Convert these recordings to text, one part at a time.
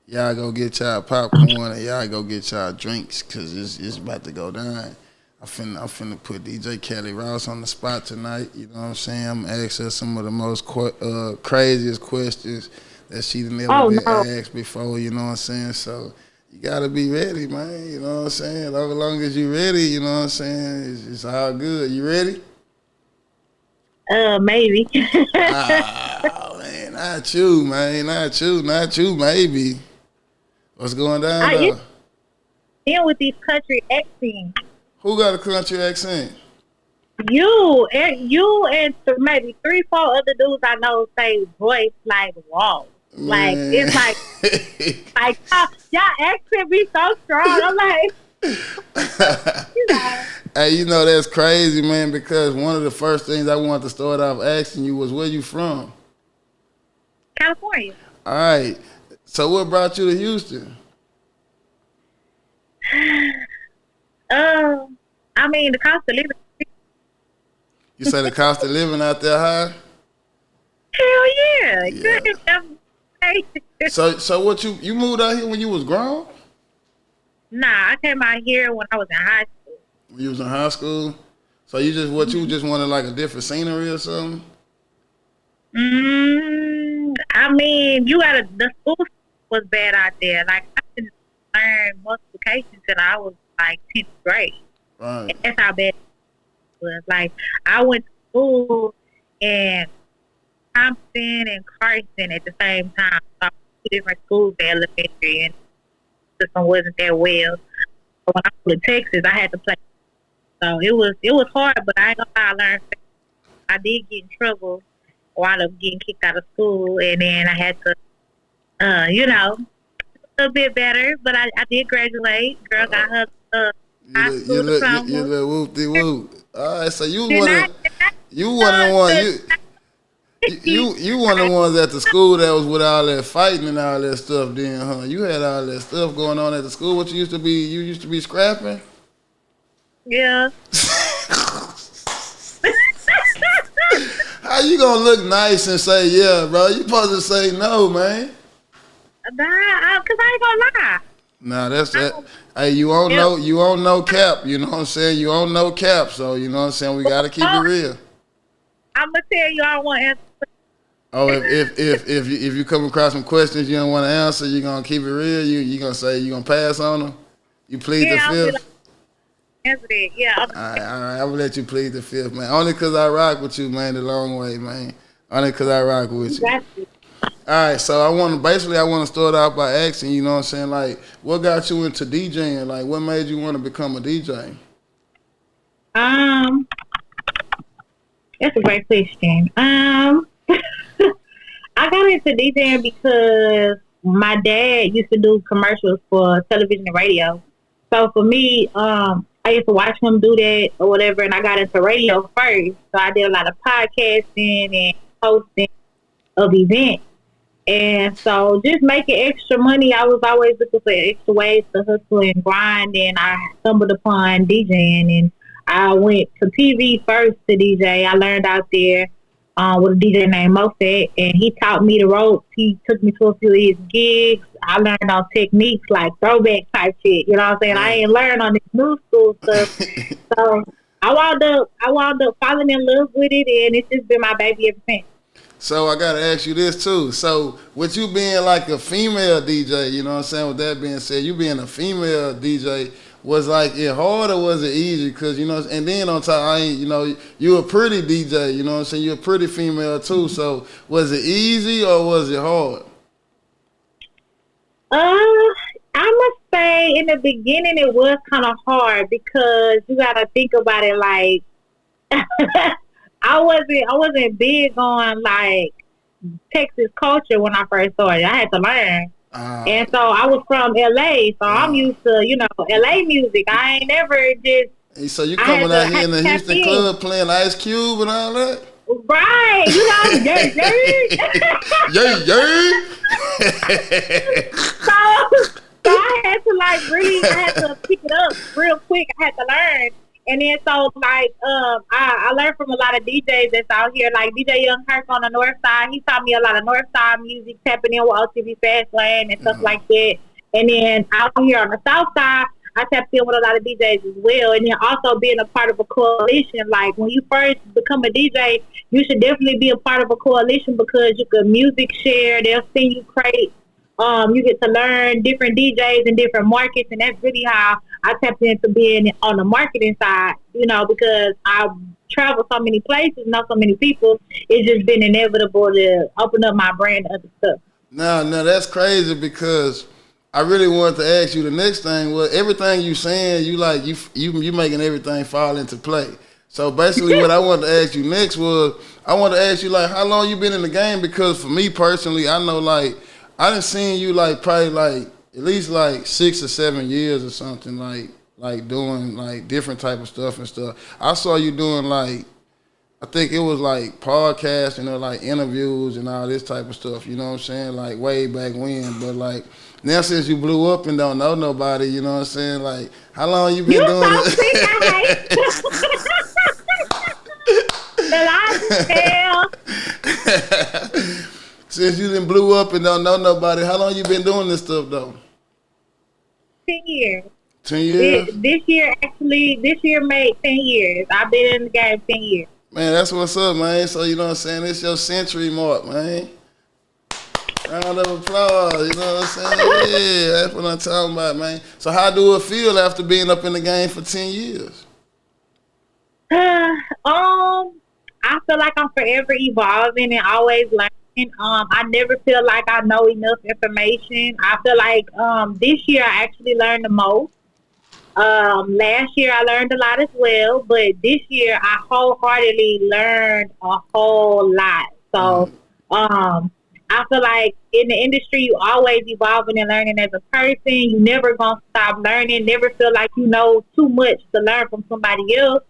Y'all go get y'all popcorn and y'all go get y'all drinks because it's about to go down. I'm finna put DJ Cali Royce on the spot tonight. You know what I'm saying? I'm gonna ask her some of the most craziest questions that she never Oh been no. asked before. You know what I'm saying? So you gotta be ready, man. You know what I'm saying? As long as you ready, you know what I'm saying? It's all good. You ready? Maybe. Ah, man, not you, man, not you. Maybe. What's going down I you though? in with these country accents. Who got a country accent? You and maybe three, four other dudes I know say voice like whoa. Like Man. it's like y'all accent be so strong. I'm like, you know, Hey, you know that's crazy, man. Because one of the first things I wanted to start off asking you was where you from. California. All right. So what brought you to Houston? I mean the cost of living. You say the cost of living out there high? Hell yeah, Yeah. good. So what you moved out here when you was grown? Nah, I came out here when I was in high school. When you was in high school? So you just wanted like a different scenery or something? I mean, the school was bad out there. Like I didn't learn multiplication till I was like 10th grade. Right. That's how bad it was. Like I went to school in Compton and Carson at the same time. So I went to two different schools in elementary, and the system wasn't that well. So when I went to Texas, I had to play. So it was hard, but I ain't gonna lie, I learned fast. I did get in trouble, wound up getting kicked out of school, and then I had to, a little bit better. But I did graduate. Girl got her high school You diploma. little whoop de whoop. All right, so Did not, did not you one of the ones the, you one of the ones at the school that was with all that fighting and all that stuff. Then, huh? You had all that stuff going on at the school. What you used to be scrapping. yeah. How you gonna look nice and say yeah, bro? You supposed to say no, man. Nah, cause I ain't gonna lie. Nah, that's I that. don't, Hey, yep. you don't know Cap. You know what I'm saying? You don't know Cap, so you know what I'm saying. We gotta keep it Oh, real. I'm gonna tell you, I want to answer. Oh, if you come across some questions you don't want to answer, you gonna keep it real. You gonna say you gonna pass on them. You plead the Yeah, I'm gonna be like, fifth. answer that. Yeah, All right, I'm gonna let you plead the fifth, man. Only 'cause I rock with you, man, the long way, man. Only 'cause I rock with you you. got to. All right, so I want to start out by asking, you know what I'm saying, like, what got you into DJing? Like, what made you want to become a DJ? Um, that's a great question. I got into DJing because my dad used to do commercials for television and radio. So for me, I used to watch him do that or whatever, and I got into radio first. So I did a lot of podcasting and hosting of events. And so just making extra money, I was always looking for extra ways to hustle and grind. And I stumbled upon DJing, and I went to TV first to DJ. I learned out there with a DJ named Mofet, and he taught me the ropes. He took me to a few of his gigs. I learned on techniques like throwback type shit. You know what I'm saying? I Right. ain't learned on this new school stuff. So I wound up falling in love with it, and it's just been my baby ever since. So I gotta ask you this too. So with you being like a female DJ, you know what I'm saying? With that being said, you being a female DJ, was like it hard or was it easy? Cause you know, and then on top, I ain't, you know, you a pretty DJ, you know what I'm saying? You're a pretty female too. So was it easy or was it hard? Uh, I must say in the beginning it was kind of hard because you got to think about it like I wasn't big on like Texas culture when I first started. I had to learn. Uh, And so I was from LA, so I'm uh, used to, LA music. I ain't never just so you I had coming to out I here had in the to tap Houston in. club playing Ice Cube and all that? Right, yeah, yeah. Yeah, yeah. So I had to like really, I had to pick it up real quick. I had to learn. And then so like I learned from a lot of DJs that's out here, like DJ Young Kirk on the north side. He taught me a lot of north side music, tapping in with OTV Fast Lane and stuff like that. And then out here on the south side, I tapped in with a lot of DJs as well. And then also being a part of a coalition. Like when you first become a DJ, you should definitely be a part of a coalition because you can music share. They'll send you crates. You get to learn different DJs in different markets, and that's really how I tapped into being on the marketing side, you know, because I travel so many places, know so many people. It's just been inevitable to open up my brand and other stuff. No, that's crazy because I really wanted to ask you the next thing was everything you saying, you making everything fall into play. So basically what I wanted to ask you next was I wanted to ask you like how long you been in the game, because for me personally, I know like I done seen you like probably like at least like 6 or 7 years or something like doing like different type of stuff and stuff. I saw you doing like I think it was like podcasts and like interviews and all this type of stuff, you know what I'm saying? Like way back when. But like now since you blew up and don't know nobody, you know what I'm saying? Like how long you been doing it? Since you done blew up and don't know nobody, how long you been doing this stuff though? 10 years. 10 years? This year made 10 years. I've been in the game 10 years. Man, that's what's up, man. So, you know what I'm saying? It's your century mark, man. Round of applause, you know what I'm saying? Yeah, that's what I'm talking about, man. So how do it feel after being up in the game for 10 years? I feel like I'm forever evolving and always learning. I never feel like I know enough information. I feel like this year I actually learned the most. Last year I learned a lot as well, but this year I wholeheartedly learned a whole lot. So I feel like in the industry you always evolving and learning as a person. You never gonna stop learning. Never feel like you know too much to learn from somebody else.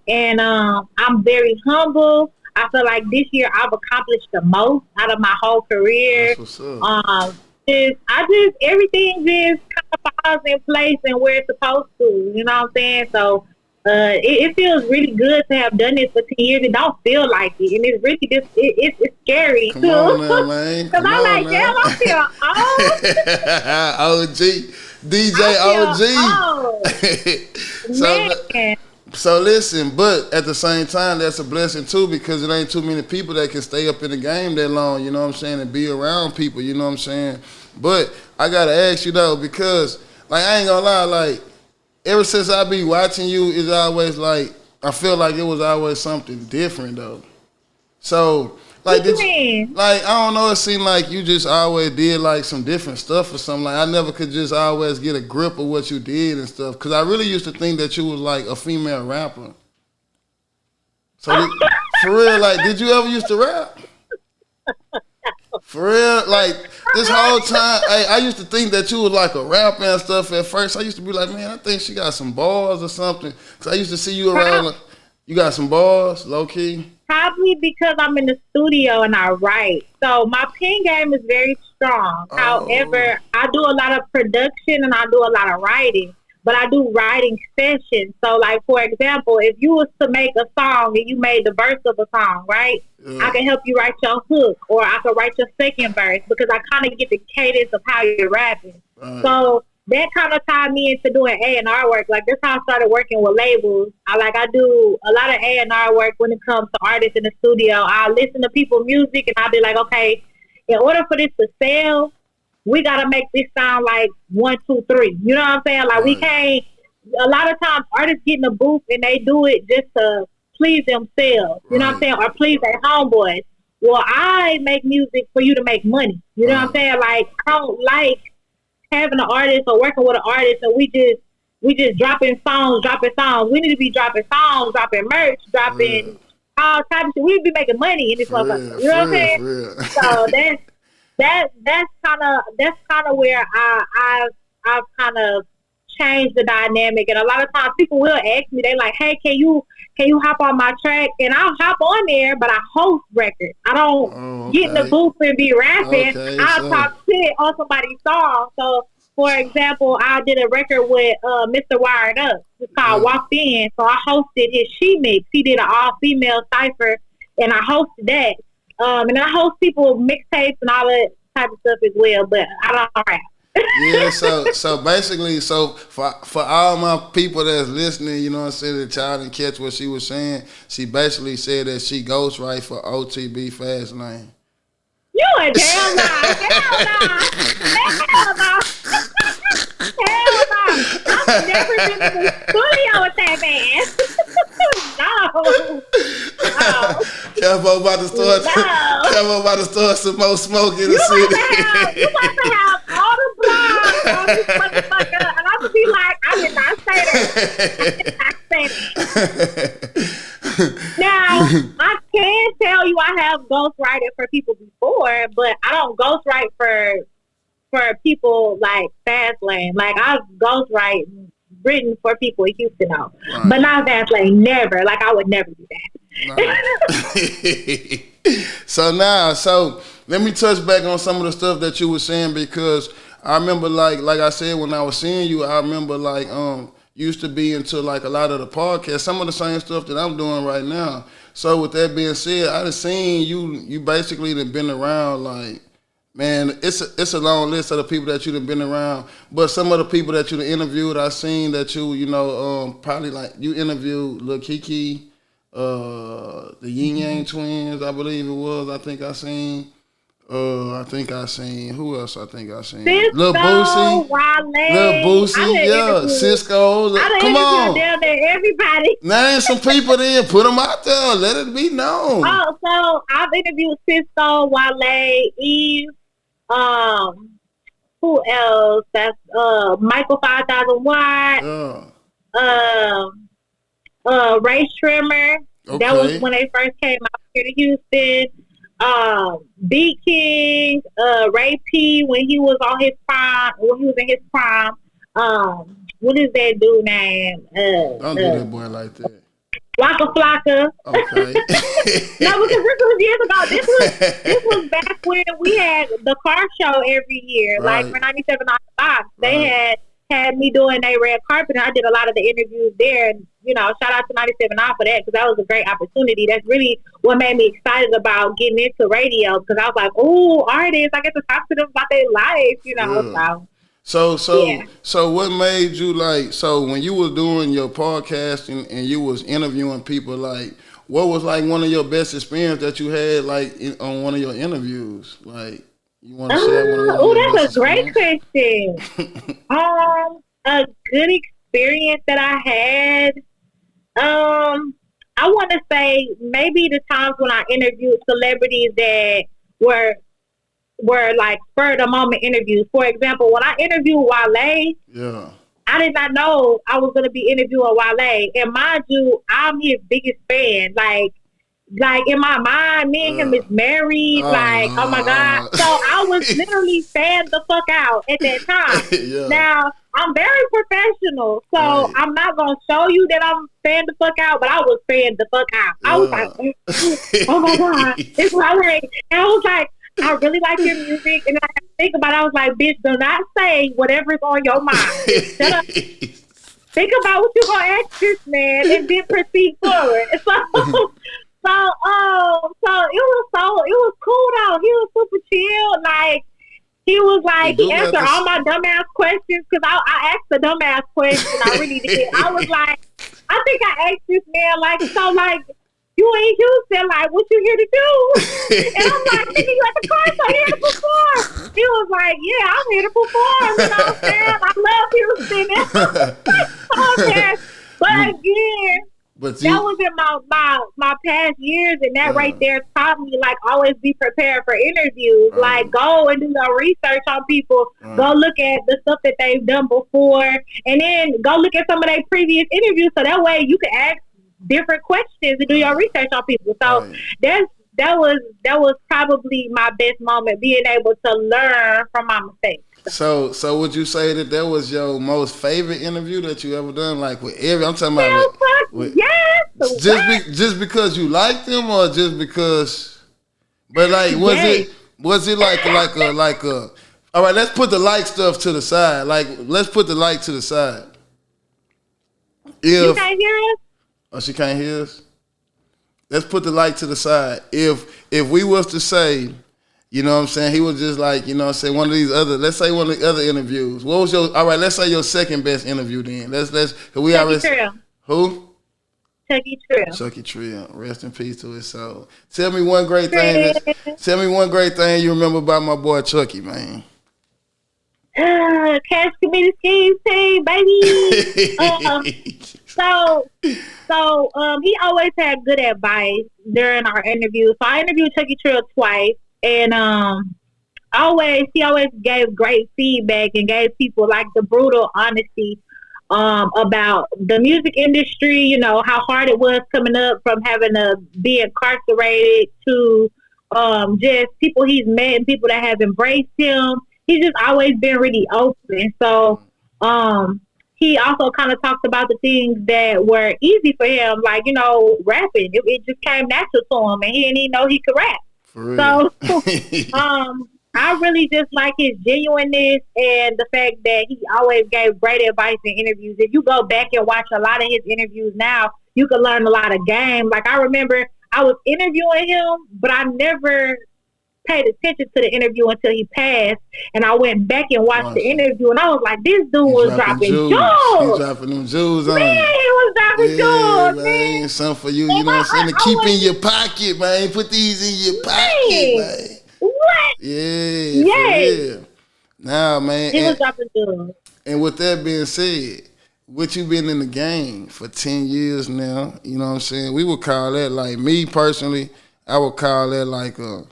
And I'm very humble. I feel like this year I've accomplished the most out of my whole career. That's what's up. Everything just kind of falls in place and where it's supposed to. You know what I'm saying? So it feels really good to have done this for 10 years. It don't feel like it, and it's really just it's scary Come too. on now, man. Because I'm like, damn, I feel old. OG, DJ OG. Man. So listen, but at the same time, that's a blessing too, because it ain't too many people that can stay up in the game that long, you know what I'm saying, and be around people, you know what I'm saying. But I gotta ask you though, because like I ain't gonna lie, like ever since I be watching you, it's always like I feel like it was always something different though. So like, I don't know, it seemed like you just always did like some different stuff or something. Like I never could just always get a grip of what you did and stuff. Cause I really used to think that you was like a female rapper. So for real, like, did you ever used to rap? For real, like this whole time, I used to think that you was like a rapper and stuff at first. I used to be like, man, I think she got some bars or something. Cause I used to see you around. Like, you got some bars, low key. Probably because I'm in the studio and I write. So my pen game is very strong. However, I do a lot of production and I do a lot of writing. But I do writing sessions. So like, for example, if you was to make a song and you made the verse of a song, right? Yeah. I can help you write your hook, or I can write your second verse because I kind of get the cadence of how you're rapping. Right. So that kind of tied me into doing A&R work. Like, that's how I started working with labels. I do a lot of A&R work when it comes to artists in the studio. I listen to people's music, and I'll be like, okay, in order for this to sell, we got to make this sound like 1, 2, 3. You know what I'm saying? Like, we can't, a lot of times artists get in the booth, and they do it just to please themselves. You know what I'm saying? Or please their homeboys. Well, I make music for you to make money. You know what I'm saying? Like, I don't like having an artist or working with an artist and we just dropping songs. We need to be dropping songs, dropping merch, dropping all types of shit. We need to be making money in this motherfucker. You know what I'm saying? So that's kind of where I've kind of changed the dynamic. And a lot of times people will ask me, they like, hey, can you hop on my track? And I'll hop on there, but I host records. I don't get in the booth and be rapping. I'll talk shit on somebody's song. So for example, I did a record with Mr. Wired Up. It's called Walked In. So I hosted his She Mix. He did an all-female cipher, and I hosted that. And I host people mixtapes and all that type of stuff as well, but I don't rap. Yeah, so basically, for all my people that's listening, you know what I'm saying, the child didn't catch what she was saying. She basically said that she ghostwrite for OTB Fast Lane. You a damn lie. Hell no. Hell no. Hell no. I've never been in the studio with that man. No. Capo about to start some more smoke in the city. You about to have all the blood on this motherfucker. And I'm going to be like, I did not say that. I did not say that. Now, I can tell you I have ghostwrited for people before, but I don't ghostwrite for people like Fastlane. Like, I've written for people in Houston, though. Right. But not Fastlane, never. Like, I would never do that. So let me touch back on some of the stuff that you were saying, because I remember like I said, when I was seeing you, I remember like used to be into like a lot of the podcasts, some of the same stuff that I'm doing right now. So with that being said, I just seen you basically done been around, like, man, it's a long list of the people that you done been around, but some of the people that you done interviewed, I seen that you know, probably like you interviewed Lil Kiki, the Yin Yang Twins, I believe it was. I think I seen who else? Lil Boosie, yeah, Cisco. Come on, down there, everybody. Name some people there, put them out there, let it be known. Oh, so I've interviewed Cisco, Wale, Eve. Who else? That's Michael 5000 Watt. Ray Trimmer. Okay. That was when they first came out here to Houston. B King, Ray P when he was in his prime. What is that dude name? Don't do that boy like that. Waka Flocka. Okay. No, because this was years ago. This was back when we had the car show every year, right. Like for 97 on the box. They had me doing a red carpet, and I did a lot of the interviews there. And, you know, shout out to 97 off for that, because that was a great opportunity. That's really what made me excited about getting into radio, because I was like, oh, artists, I get to talk to them about their life, you know. So what made you like, so when you was doing your podcast and you was interviewing people, like, what was like one of your best experience that you had like on one of your interviews? Like, you want to share one of your that's a great question. A good experience that I had. I want to say maybe the times when I interviewed celebrities that were like spur of the moment interviews. For example, when I interviewed Wale, I did not know I was going to be interviewing Wale. And mind you, I'm his biggest fan. Like in my mind, me and him is married. Oh my God. So I was literally fanned the fuck out at that time. Now, I'm very professional, so I'm not going to show you that I'm fanned the fuck out, but I was fanned the fuck out. I was like, oh my God, it's Wale. And I was like, I really like your music. And I think about it, I was like, bitch, do not say whatever's on your mind. Shut up. Think about what you're going to ask this man and then proceed forward. So it was cool though. He was super chill. Like, he answered all my dumbass questions, because I asked the dumbass question. I really did. I was like, I think I asked this man, like, so, like, you ain't Houston, like, what you here to do? And I'm like, nigga, you at the concert here to perform. He was like, yeah, I'm here to perform. You know what I'm saying? I love Houston. But again, that was in my past years, and that right there taught me, like, always be prepared for interviews. Like, go and do your research on people. Go look at the stuff that they've done before, and then go look at some of their previous interviews, so that way you can ask different questions and do your research on people. So that was probably my best moment, being able to learn from my mistakes. So would you say that was your most favorite interview that you ever done? Like I'm talking about. Yes. Just because you liked them, or just because? But like, was it like a? All right, let's put the like stuff to the side. Like, let's put the like to the side. You can't hear us? Oh, she can't hear us? Let's put the like to the side. If we was to say, you know what I'm saying, he was just like, you know what I'm saying, one of these other, let's say one of the other interviews. What was your, all right, let's say your second best interview then. Let's, cause we Chucky already. Trill. Who? Chucky Trill. Chucky Trill. Rest in peace to his soul. Tell me one great thing you remember about my boy Chucky, man. Cash Committee Schemes team, baby. So he always had good advice during our interviews. So I interviewed Chucky Trill twice, and he always gave great feedback and gave people like the brutal honesty about the music industry. You know how hard it was coming up from having to be incarcerated to just people he's met and people that have embraced him. He's just always been really open. So he also kind of talked about the things that were easy for him, like, you know, rapping. It just came natural to him, and he didn't even know he could rap. For real. So I really just like his genuineness and the fact that he always gave great advice in interviews. If you go back and watch a lot of his interviews now, you can learn a lot of game. Like, I remember I was interviewing him, but I never paid attention to the interview until he passed, and I went back and watched the interview, and I was like, this dude was dropping jewels. He's dropping them jewels on. Man, he was dropping jewels, man. Something for you, you know what I'm saying? To keep in your pocket, man. Put these in your pocket, man. What? Yeah. Yeah. Now, man. He was dropping jewels. And with that being said, what you been in the game for 10 years now, you know what I'm saying? We would call that, like, me personally, I would call that like a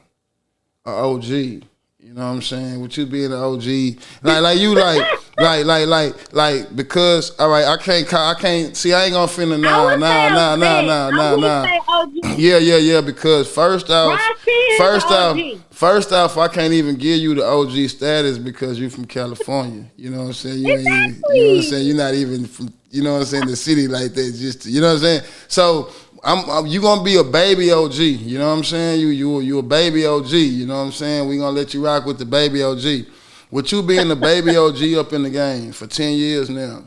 OG, you know what I'm saying? With you being an OG, like you like because all right, I can't see. I ain't gonna finna nah. Yeah. Because first off, I can't even give you the OG status because you from California. You know what I'm saying? You know what I'm saying? You're not even from, you know what I'm saying, the city like that. Just, you know what I'm saying? So you gonna be a baby OG, you know what I'm saying? You a baby OG, you know what I'm saying? We gonna let you rock with the baby OG. With you being the baby OG up in the game for 10 years now,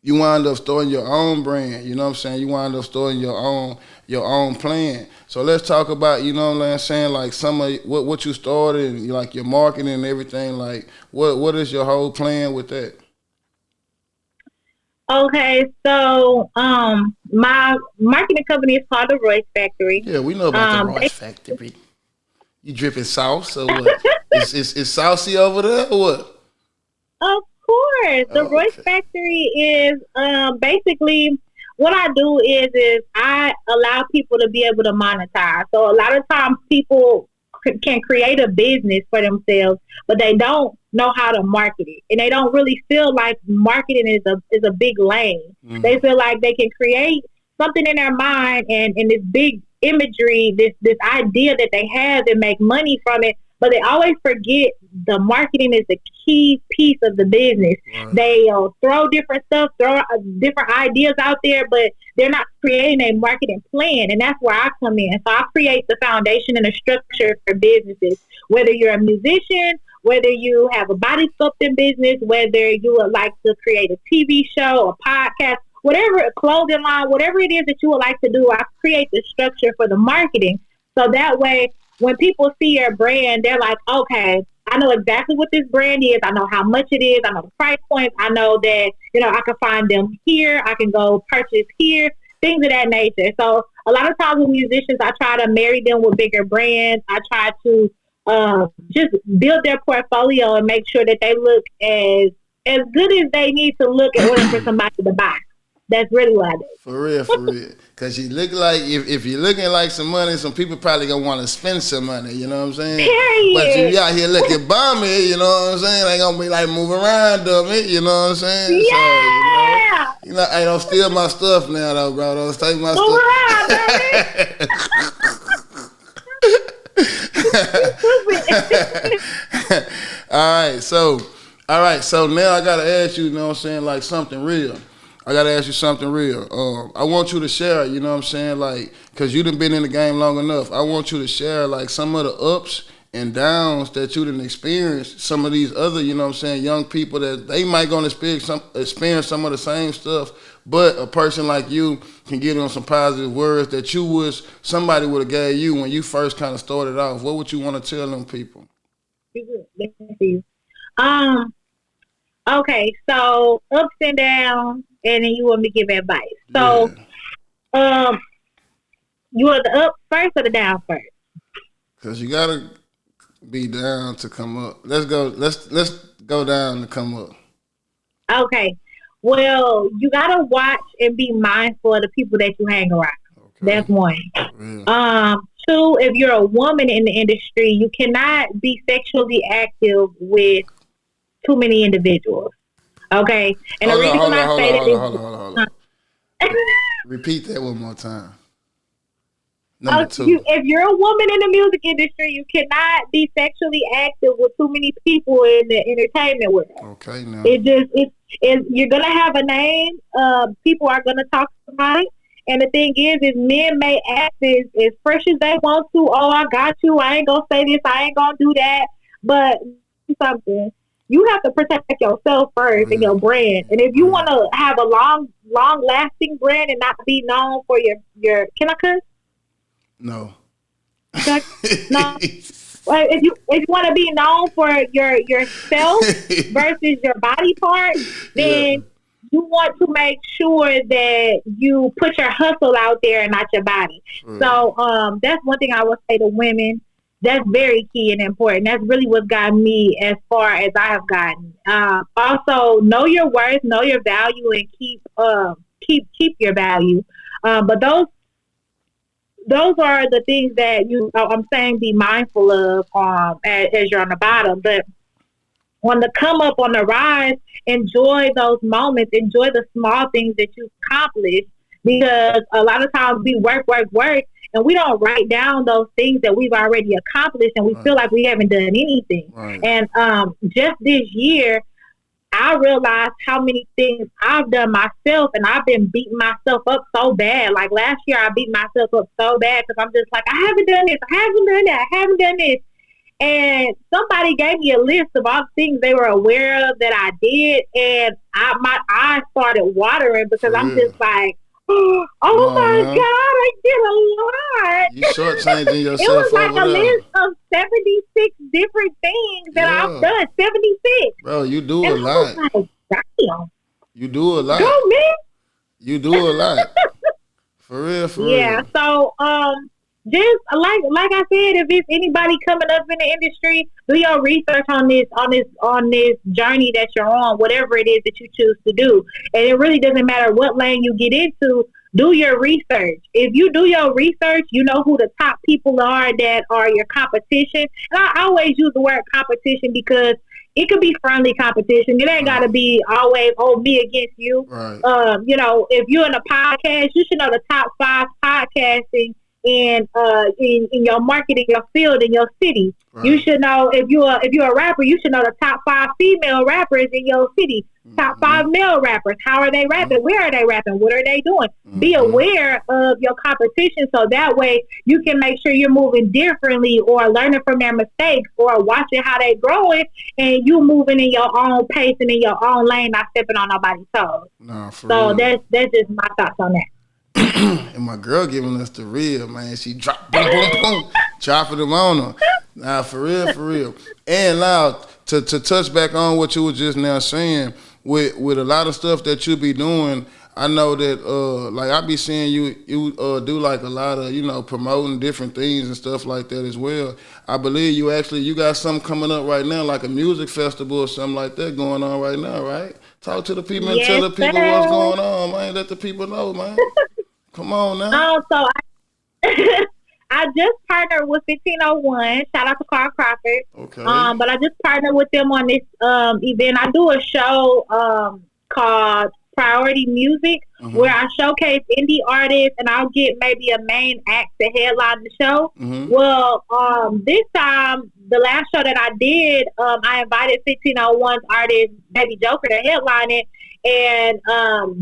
you wind up starting your own brand, you know what I'm saying? You wind up starting your own plan. So let's talk about, you know what I'm saying, like some of what you started and like your marketing and everything. Like what is your whole plan with that? Okay, so my marketing company is called the Royce Factory. Yeah, we know about the Royce Factory. You dripping sauce or what? Is saucy over there or what? Of course. The Royce Factory is basically what I do is I allow people to be able to monetize. So a lot of times people can create a business for themselves, but they don't know how to market it, and they don't really feel like marketing is a big lane. Mm-hmm. They feel like they can create something in their mind and this big imagery, this idea that they have, and make money from it, but they always forget the marketing is the key piece of the business. Right. They throw different stuff, throw different ideas out there, but they're not creating a marketing plan, and that's where I come in. So I create the foundation and the structure for businesses, whether you're a musician, whether you have a body sculpting business, whether you would like to create a TV show, a podcast, whatever, a clothing line, whatever it is that you would like to do, I create the structure for the marketing. So that way, when people see your brand, they're like, okay, I know exactly what this brand is. I know how much it is. I know the price points. I know that, I can find them here. I can go purchase here, things of that nature. So a lot of times with musicians, I try to marry them with bigger brands. I try to just build their portfolio and make sure that they look as good as they need to look in order for somebody to buy. That's really what I do. For real. Because you look like, if you're looking like some money, some people probably going to want to spend some money, you know what I'm saying? Period. But if you out here looking bummy, you know what I'm saying? They going to be like moving around, dummy, you know what I'm saying? Yeah. So, hey, don't steal my stuff now, though, bro. Don't take my stuff. All right, so now I got to ask you, you know what I'm saying, like something real. I got to ask you something real. I want you to share, you know what I'm saying, like, because you done been in the game long enough. I want you to share, like, some of the ups and downs that you didn't experience, some of these other, you know what I'm saying, young people that they might gonna experience some of the same stuff, but a person like you can get on some positive words that you wish somebody would have gave you when you first kind of started off. What would you want to tell them people? Let's see. Um. Okay. So ups and downs, and then you want me to give advice. Yeah, So, um, you want the up first or the down first? because you gotta be down to come up. Let's go. Let's go down to come up. Okay. Well, you gotta watch and be mindful of the people that you hang around. Okay. That's one. Yeah. Two, if you're a woman in the industry, you cannot be sexually active with too many individuals. Okay. And the Hold on, reason hold on, I hold on, say hold on, that hold on, hold on. is Repeat that one more time. Number two. if you're a woman in the music industry, you cannot be sexually active with too many people in the entertainment world. Okay, now. It's you're gonna have a name. People are gonna talk about it. And the thing is men may act as fresh as they want to. Oh, I got you. I ain't gonna say this. I ain't gonna do that. But something you have to protect yourself first and your brand. And if you want to have a long lasting brand and not be known for your can I cuss? No. No. Well, if you want to be known for yourself versus your body part, then you want to make sure that you put your hustle out there and not your body. So that's one thing I would say to women. That's very key and important. That's really what got me as far as I have gotten. Also, know your worth, know your value, and keep your value. But those are the things that I'm saying be mindful of as you're on the bottom. But on the come up, on the rise, enjoy those moments, enjoy the small things that you accomplish, because a lot of times we work, and we don't write down those things that we've already accomplished, and we feel like we haven't done anything. Right. And just this year, I realized how many things I've done myself, and I've been beating myself up so bad. Like last year, I beat myself up so bad because I'm just like, I haven't done this, I haven't done that, I haven't done this. And somebody gave me a list of all the things they were aware of that I did, and my eyes started watering because I'm just like, oh my God, I did a lot. You shortchanging yourself. It was like over a there. list of 76 different things that I've done. 76. Bro, you do and a lot. I was like, damn. You do a lot. Go, man. You do a lot. For real, for real. Yeah, so just like I said, if it's anybody coming up in the industry, do your research on this journey that you're on, whatever it is that you choose to do. And it really doesn't matter what lane you get into. Do your research. If you do your research, you know who the top people are that are your competition. And I always use the word competition because it could be friendly competition. It ain't got to be always, me against you. Right. If you're in a podcast, you should know the top 5 podcasting in your market, in your field, in your city. Right. You should know if you're a rapper, you should know the top 5 female rappers in your city. Top 5 male rappers. How are they rapping? Where are they rapping? What are they doing? Be aware of your competition, so that way you can make sure you're moving differently, or learning from their mistakes, or watching how they growing, and you moving in your own pace and in your own lane, not stepping on nobody's toes. So that's just my thoughts on that. And my girl giving us the real, man. She dropped boom, boom, boom, dropping them on her. Nah, for real, for real. And now to touch back on what you were just now saying, with a lot of stuff that you be doing, I know that like I be seeing you do like a lot of promoting different things and stuff like that as well. I believe you got something coming up right now, like a music festival or something like that going on right now, right? Talk to the people and tell the people what's going on, man. Let the people know, man. Come on now. So I just partnered with 1501. Shout out to Carl Crawford. Okay. But I just partnered with them on this event. I do a show called Priority Music, where I showcase indie artists, and I'll get maybe a main act to headline the show. Well, this time, the last show that I did, I invited 1501's artist Baby Joker to headline it, and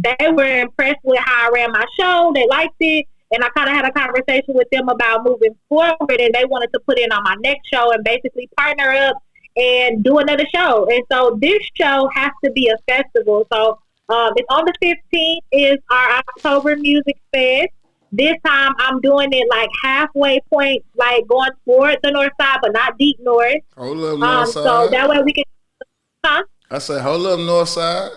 they were impressed with how I ran my show. They liked it. and I kind of had a conversation with them about moving forward, and they wanted to put in on my next show and basically partner up and do another show. And so this show has to be a festival. So it's on the 15th is our October Music Fest. This time I'm doing it like halfway point, like going toward the north side, but not deep north. Hold up, north side. So that way we can, I said, hold up, north side.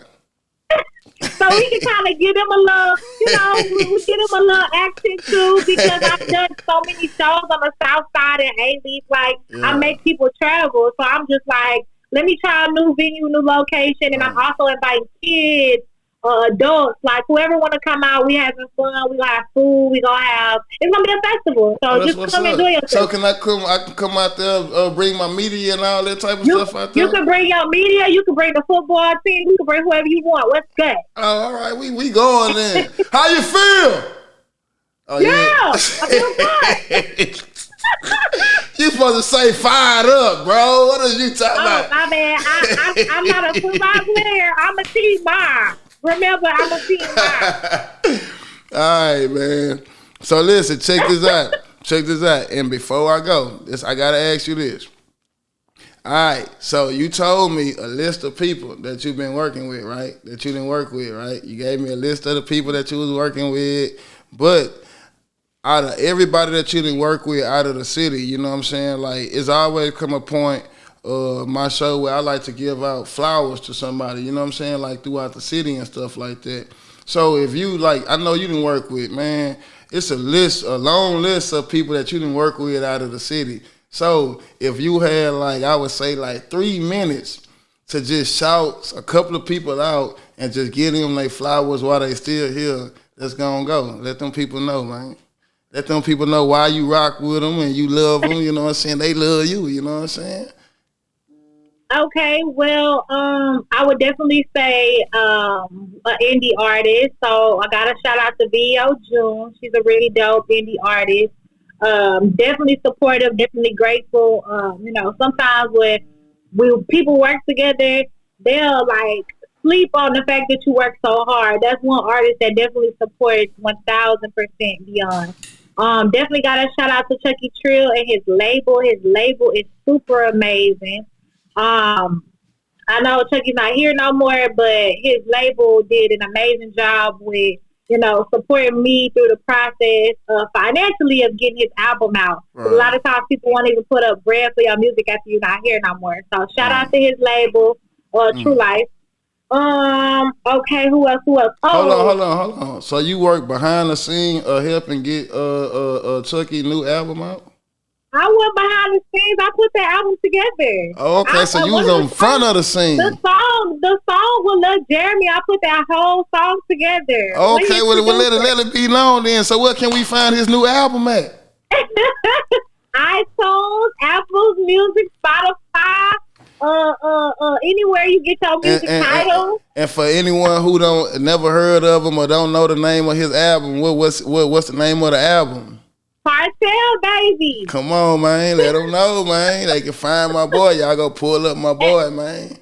So we can kind of give them a little, we give them a little action too, because I've done so many shows on the south side and A-Leaf. Like, I make people travel. So I'm just like, let me try a new venue, new location. And I'm also inviting kids, adults, like whoever want to come out. We having fun. We gonna have food. We gonna have. It's gonna be a festival. So just come enjoy yourself. So can I come? I can come out there, bring my media and all that type of stuff out there. You can bring your media. You can bring the football team. You can bring whoever you want. What's good? Oh, all right. We going then. How you feel? Oh, I feel good. You supposed to say fired up, bro. What are you talking about? My man, I'm not a football player. I'm a team mom. Remember, I'm a team mom. All right, man. So listen, check this out. Check this out. And before I go, I gotta ask you this. All right. So you told me a list of people that you've been working with, right? That you didn't work with, right? You gave me a list of the people that you was working with, but out of everybody that you didn't work with out of the city, you know what I'm saying? Like, it's always come a point my show where I like to give out flowers to somebody, you know what I'm saying? Like, throughout the city and stuff like that. So if you, like, I know you didn't work with, man, it's a long list of people that you didn't work with out of the city. So if you had, like, I would say, like, 3 minutes to just shout a couple of people out and just give them, like, flowers while they still here, that's gonna go. Let them people know, man. Let them people know why you rock with them and you love them, you know what I'm saying? They love you, you know what I'm saying? Okay, well, I would definitely say an indie artist. So I got to shout out to VO June. She's a really dope indie artist. Definitely supportive, definitely grateful. Sometimes when people work together, they'll like sleep on the fact that you work so hard. That's one artist that definitely supports 1,000% beyond. Definitely got to shout out to Chucky Trill and his label. His label is super amazing. I know Chucky's not here no more, but his label did an amazing job with, supporting me through the process financially of getting his album out. Right. A lot of times people won't even put up bread for your music after you're not here no more. So shout out to his label, True Life. Okay, who else? Oh. Hold on. So you work behind the scene helping get Chucky new album out? I went behind the scenes. I put that album together. Oh, okay. So you was on front of the scene. The song with Lil Jeremy, I put that whole song together. Okay, well let it be known then. So where can we find his new album at? iTunes, Apple Music, Spotify, anywhere you get your music titles. And for anyone who never heard of him or don't know the name of his album, what's the name of the album? Cartel, baby. Come on, man. Let them know, man. They can find my boy. Y'all go pull up my boy, man.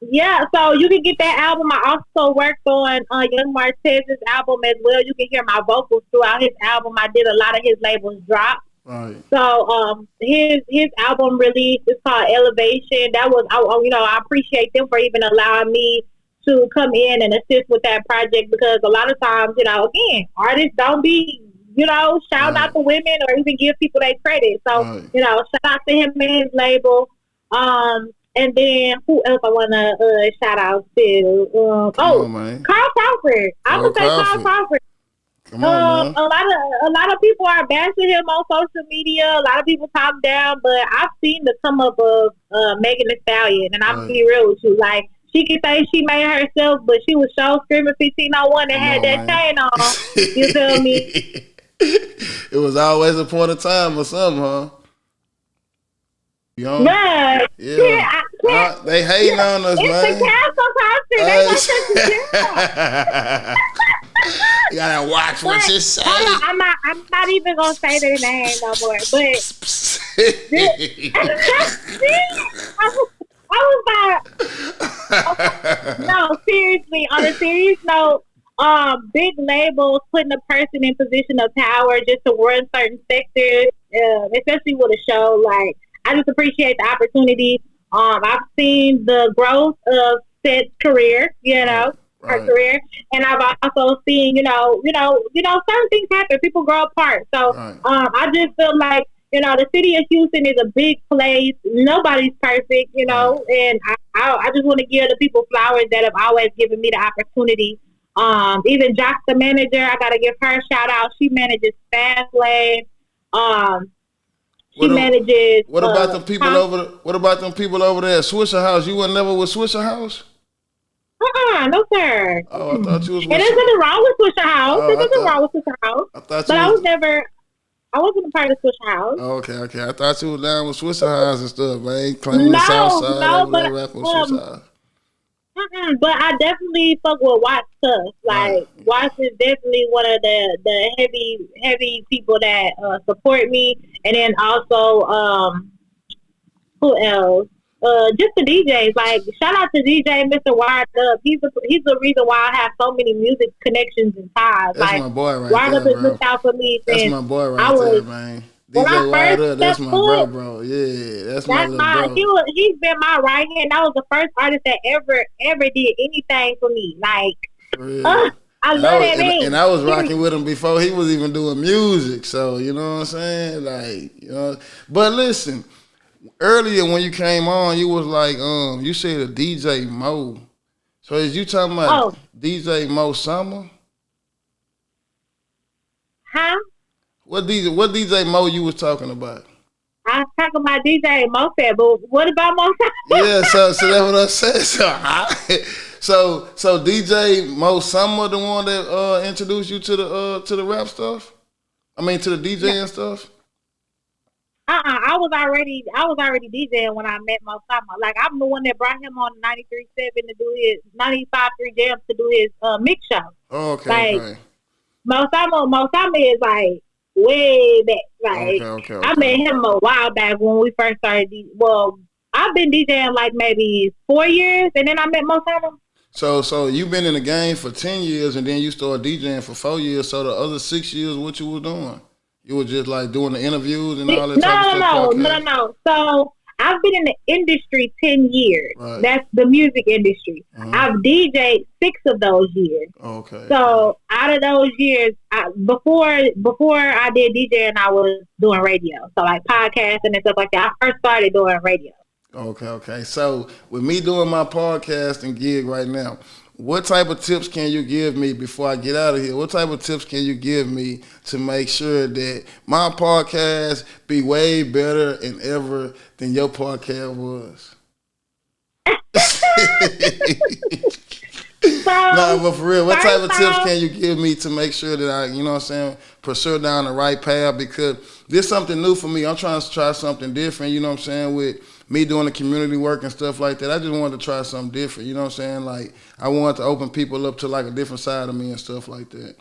Yeah, so you can get that album. I also worked on Young Martez's album as well. You can hear my vocals throughout his album. I did a lot of his labels drop. Right. So his album release is called Elevation. That was I appreciate them for even allowing me to come in and assist with that project, because a lot of times, again, artists don't be shout out to women or even give people their credit. So, shout out to him and his label. And then who else I want to shout out to? Carl Crawford. I would say Carl Crawford. Come on, a lot of people are bashing him on social media. A lot of people talk down, but I've seen the come up of Megan Thee Stallion, and I'm be real with you. Like, she could say she made herself, but she was so screaming 1501 and had that chain on. You feel me? It was always a point of time or something, huh? Yeah. They hating on us, man. It's the cancel culture. They want to you gotta watch what you say. I'm not even gonna say their name no more. But I was like, no, seriously. On a serious note, big labels putting a person in position of power just to run certain sectors, especially with a show. Like, I just appreciate the opportunity. I've seen the growth of Seth's career, her career, and I've also seen, certain things happen. People grow apart. So, I just feel like, the city of Houston is a big place. Nobody's perfect, and I just want to give the people flowers that have always given me the opportunity. Even Josh, the manager, I gotta give her a shout out. She manages Fast Lane. She manages. What about them people over? What about them people over there at Swisher House? You were never with Swisher House? No sir. Oh, I thought you was. And there's nothing wrong with Swisher House. There's nothing wrong with Swisher House. I wasn't a part of Swisher House. Oh, okay. I thought you was down with Swisher House and stuff, man. Claiming the South Side, but but I definitely fuck with Watts stuff. Like, Watts is definitely one of the heavy people that support me. And then also, who else? Just the DJs. Like, shout out to DJ Mr. Wired Up. He's the reason why I have so many music connections and ties. That's my boy right Wired there, Up has looked out for me. That's my boy right there, man. DJ Wired Up, that's my bro. Yeah, that's my little bro. He's been my right hand. That was the first artist that ever did anything for me. Like, I love that man. And I was rocking with him before he was even doing music. So, you know what I'm saying? Like, But listen, earlier when you came on, you was like, you said a DJ Mo. So is you talking about DJ Mo Summer? Huh? What DJ Mo you was talking about? I was talking about DJ Mo Fat, but what about Mo Summer? Yeah, so that's what I said. So DJ Mo Summer the one that introduced you to the rap stuff? I mean to the DJing stuff? I was already DJing when I met Mo Summer. Like, I'm the one that brought him on 93.7 to do his 95.3 Jams to do his mix show. Oh, okay. Like, Mo Summer is like way back. Like, okay. I met him a while back when we first started. I've been DJing like maybe 4 years, and then I met Mo Summer. So you've been in the game for 10 years, and then you started DJing for 4 years. So the other 6 years, what you were doing? You were just like doing the interviews and all that type of stuff? No. So I've been in the industry 10 years. Right. That's the music industry. I've DJed 6 of those years. Okay. So out of those years, before I did DJing, I was doing radio. So like podcasting and stuff like that. I first started doing radio. Okay. So with me doing my podcasting gig right now, what type of tips can you give me before I get out of here? What type of tips can you give me to make sure that my podcast be way better and ever than your podcast was? No, but for real, what type of tips can you give me to make sure that I, pursue down the right path? Because this is something new for me. I'm trying to try something different, with me doing the community work and stuff like that. I just wanted to try something different, Like, I wanted to open people up to like a different side of me and stuff like that.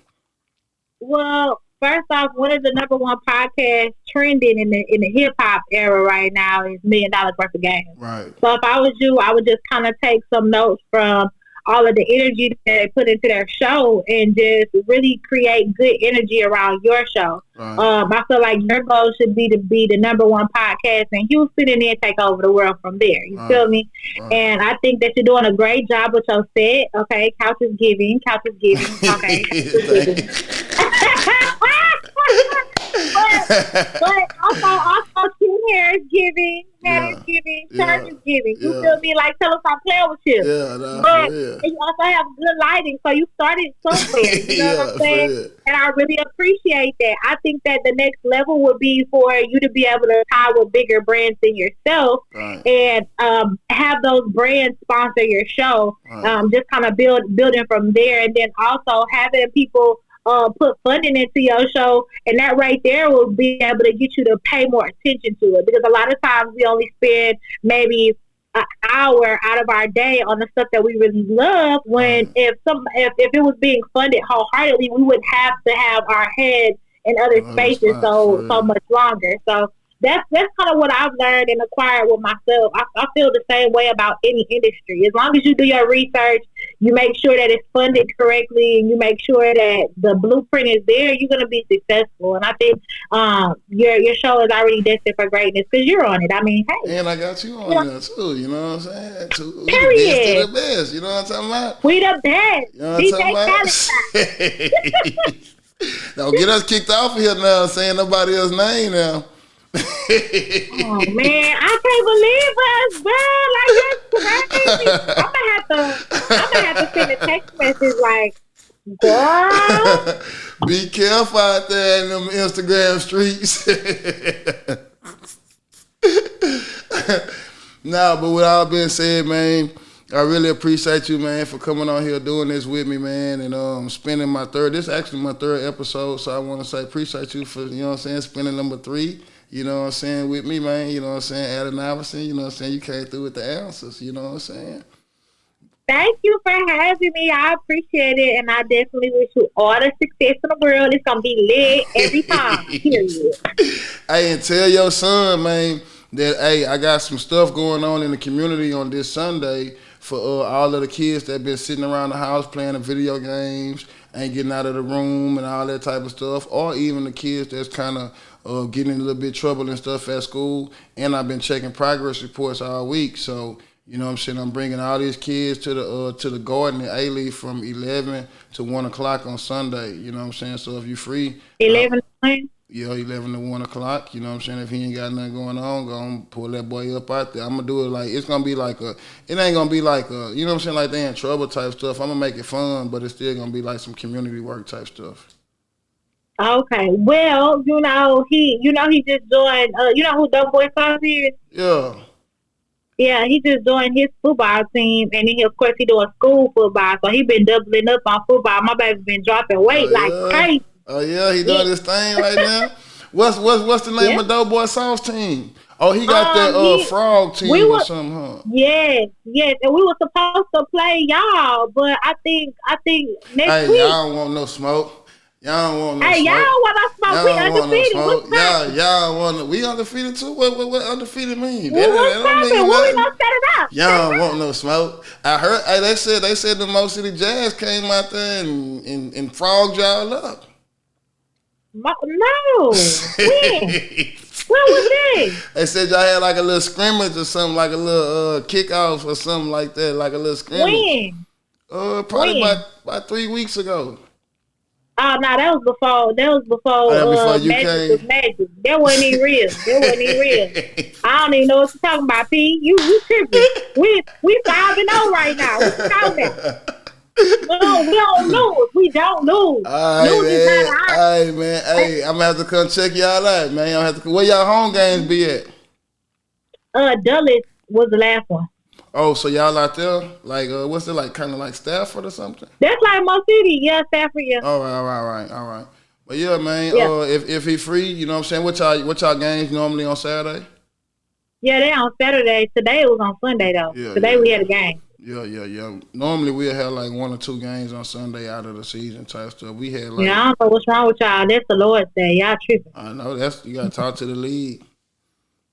Well, first off, one of the number one podcasts trending in the hip hop era right now is $1 Million Worth of Game. Right. So if I was you, I would just kind of take some notes from all of the energy that they put into their show and just really create good energy around your show. Right. I feel like your goal should be to be the number one podcast in Houston and then take over the world from there. You feel me? Right. And I think that you're doing a great job with your set. Okay, couch is giving. Okay, couch is giving. but also chin hair is giving, hair is giving, shirt is giving. You feel me? Like, tell us I'm playing with you. Yeah, but you also have good lighting, so you started somewhere. You know what I'm saying? And I really appreciate that. I think that the next level would be for you to be able to tie with bigger brands than yourself, and have those brands sponsor your show. Just kind of building from there, and then also having people put funding into your show, and that right there will be able to get you to pay more attention to it, because a lot of times we only spend maybe an hour out of our day on the stuff that we really love, when if it was being funded wholeheartedly, we would have to have our head in other spaces so much longer. So that's kind of what I've learned and acquired with myself. I feel the same way about any industry. As long as you do your research, you make sure that it's funded correctly, and you make sure that the blueprint is there, you're gonna be successful. And I think your show is already destined for greatness because you're on it. I mean, hey, And I got you you know, on there too, you know what I'm saying? We the best period. of the best, you know what I'm talking about? We the best. You know what I'm DJ talking Khaled. about? Don't get us kicked off of here now saying nobody else's name now. Oh man, I can't believe us, bro. Like that's crazy. I'm gonna have to send a text message like, girl. Be careful out there in them Instagram streets. Nah, but with all being said, man, I really appreciate you, man, for coming on here doing this with me, man, and spending my third. This is actually my third episode, so I want to say appreciate you for, you know what I'm saying, spending number 3. You know what I'm saying, with me, man. You know what I'm saying, Adam Iverson. You know what I'm saying, you came through with the answers. You know what I'm saying. Thank you for having me. I appreciate it, and I definitely wish you all the success in the world. It's gonna be lit every time. Period. Hey, and tell your son, man, that hey, I got some stuff going on in the community on this Sunday for all of the kids that been sitting around the house playing the video games, ain't getting out of the room and all that type of stuff, or even the kids that's kind of getting in a little bit trouble and stuff at school. And I've been checking progress reports all week, so. You know what I'm saying? I'm bringing all these kids to the garden in A-Leaf from 11 to 1 o'clock on Sunday. You know what I'm saying? So if you're free. 11 to 1? Yeah, 11 to 1 o'clock. You know what I'm saying? If he ain't got nothing going on, go and pull that boy up out there. I'm going to do it like, it's going to be like it ain't going to be like you know what I'm saying? Like they in trouble type stuff. I'm going to make it fun, but it's still going to be like some community work type stuff. Okay. Well, he just joined, you know who Dope Boy Sauce is? Yeah. Yeah, he just joined his football team, and then of course he doing school football, so he been doubling up on football. My baby's been dropping weight like crazy. Oh yeah, he doing this thing right now. What's the name of Dope Boy Sauce team? Oh, he got that frog team or something, huh? Yes, and we were supposed to play y'all, but I think next week. Y'all don't want no smoke. Y'all don't want no smoke. Y'all don't want no smoke. We undefeated. Y'all want we undefeated too? What undefeated mean? What's happening? When we gonna set it up? Y'all don't want no smoke. I heard they said the Mo City Jazz came out there and frogged y'all up. No. When? When was this? They said y'all had like a little scrimmage or something, like a little kickoff or something like that, like a little scrimmage. When? Probably about 3 weeks ago. Oh no, that was before you Magic came. was Magic. That wasn't even real. I don't even know what you're talking about, P. You tripping. We 5-0 right now. What you talking about? No, we don't lose. We don't lose. All right, man. Hey, I'm gonna have to come check y'all out, man. I'm have to. Where y'all home games be at? Dulles was the last one. Oh, so y'all out there? Like, what's it like? Kind of like Stafford or something? That's like Mo City, yeah, Stafford, yeah. All right. But yeah, man. Yeah. If he free, you know what I'm saying. What y'all games normally on Saturday? Yeah, they on Saturday. Today it was on Sunday though. Yeah, Today we had a game. Yeah. Normally we'll have like 1 or 2 games on Sunday out of the season type stuff. We had like. Yeah, I don't know what's wrong with y'all. That's the Lord's Day. Y'all tripping. I know you gotta talk to the league.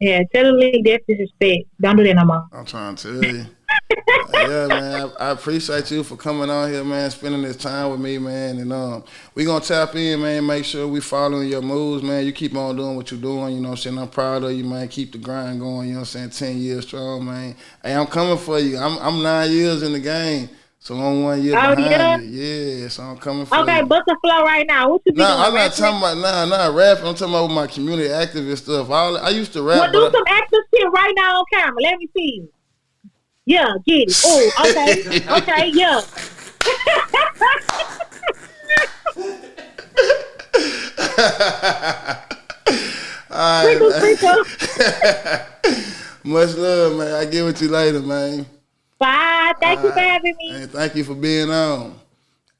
Yeah, tell the league that's disrespect. Don't do that no more. I'm trying to tell you. Yeah, man. I appreciate you for coming on here, man, spending this time with me, man. And we gonna tap in, man, make sure we following your moves, man. You keep on doing what you're doing, you know what I'm saying? I'm proud of you, man. Keep the grind going, you know what I'm saying? 10 years strong, man. Hey, I'm coming for you. I'm 9 years in the game. So I'm 1 year behind you. Yeah, so I'm coming for you. Okay, book the flow right now. What you doing? I'm not talking about rapping. I'm talking about my community activist stuff. I used to rap. Well, do some active shit right now on camera. Let me see you. Yeah, get it. Oh, okay, yeah. All right, man. Much love, man. I get with you later, man. Bye. Thank you for having me. Hey, thank you for being on.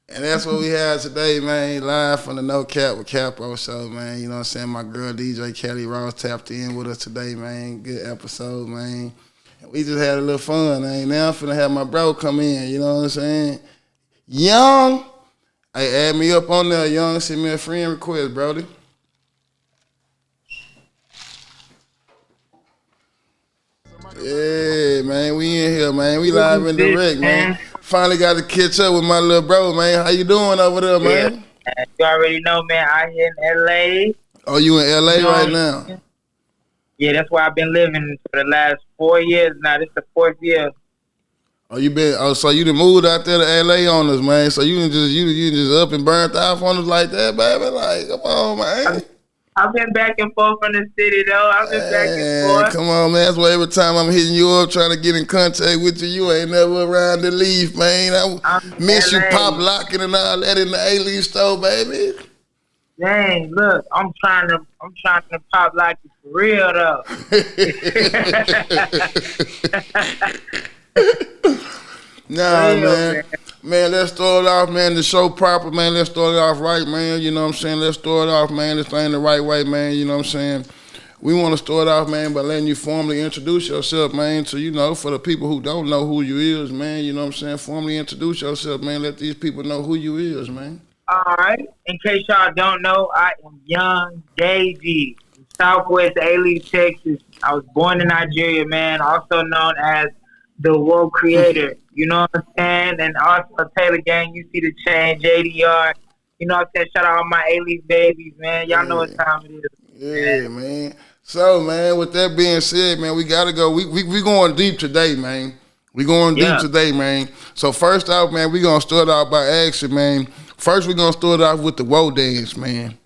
And that's what we had today, man. Live from the No Cap with Capo show, man. You know what I'm saying? My girl DJ Cali Royce tapped in with us today, man. Good episode, man. And we just had a little fun, man. Now I'm finna have my bro come in, you know what I'm saying? Young. Hey, add me up on there, Young. Send me a friend request, brody. Yeah, man, we in here, man. We live and direct, man. finally got to catch up with my little bro, man. How you doing over there, man? Yeah, you already know, man. Out here in LA. Oh, you in LA right now? Yeah, that's where I've been living for the last 4 years now. This is the 4th year. Oh, so you done moved out there to LA on us, man. So you just up and burnt off on us like that, baby? Like, come on, man. I've been back and forth from the city, though. I've been back and forth. Come on, man. That's why every time I'm hitting you up trying to get in contact with you, you ain't never around the leaf, man. I miss you pop locking and all that in the A-Leaf store, baby. Dang, look, I'm trying to pop lock you for real, though. Nah, man. Man, let's start it off, man. The show proper, man. Let's start it off right, man. You know what I'm saying? Let's start it off, man. This thing the right way, man. You know what I'm saying? We want to start off, man, by letting you formally introduce yourself, man, to, you know, for the people who don't know who you is, man. You know what I'm saying? Formally introduce yourself, man. Let these people know who you is, man. All right. In case y'all don't know, I am Young Daisy from Southwest A-Leaf, Texas. I was born in Nigeria, man, also known as the World Creator. You know what I'm saying? And also Taylor Gang, you see the chain, JDR. You know what I'm saying? Shout out all my A-Leaf babies, man. Y'all know what time it is. Yeah, man. So, man, with that being said, man, we got to go. We going deep today, man. We going deep today, man. So, first off, man, we going to start off by asking, man. First, we're going to start off with the woe dance, man.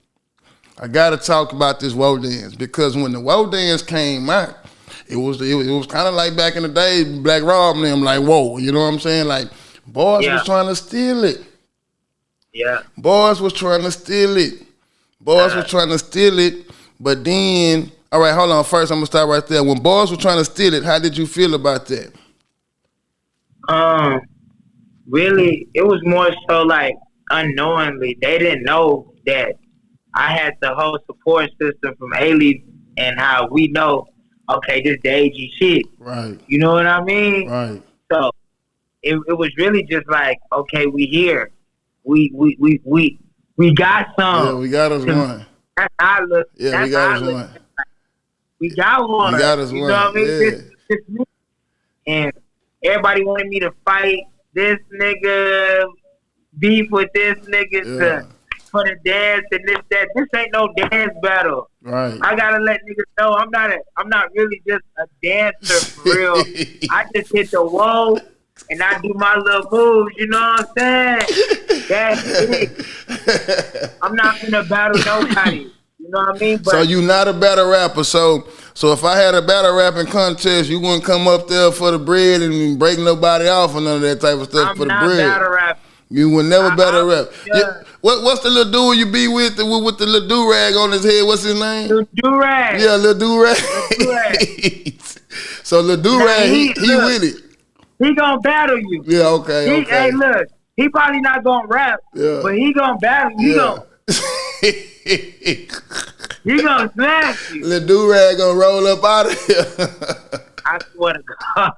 I got to talk about this woe dance because when the woe dance came out, it was kind of like back in the day, Black Rob and them, like, whoa, you know what I'm saying? Like, boys was trying to steal it. Yeah. Boys was trying to steal it. But then, all right, hold on. First, I'm going to start right there. When boys were trying to steal it, how did you feel about that? Really, it was more so like unknowingly. They didn't know that I had the whole support system from A-Leaf and how we know, okay, this the AG shit. Right. You know what I mean? Right. So it was really just like, okay, we here. We got some. Yeah, we got us one. That's how I look. Yeah, we got us one. We got one. We got us one. You know what I mean? Yeah. This and everybody wanted me to fight this nigga, beef with this nigga for the dance and this, that. This ain't no dance battle. Right. I gotta let niggas know I'm not really just a dancer for real. I just hit the wall and I do my little moves, you know what I'm saying? That's it. I'm not gonna battle nobody. You know what I mean? But so you not a battle rapper. So if I had a battle rapping contest, you wouldn't come up there for the bread and break nobody off or none of that type of stuff for the bread. I'm not battle rapping. You would never battle rap. Yeah. What's the little dude you be with the little do-rag on his head? What's his name? Lil Do-Rag. Yeah, Lil Do-Rag. So Lil Do-Rag, he with it. He gonna battle you. Yeah, okay. Hey, look, he probably not gonna rap, but he gonna battle you. He gonna smash you. Lil Do-Rag gonna roll up out of here. I swear to God.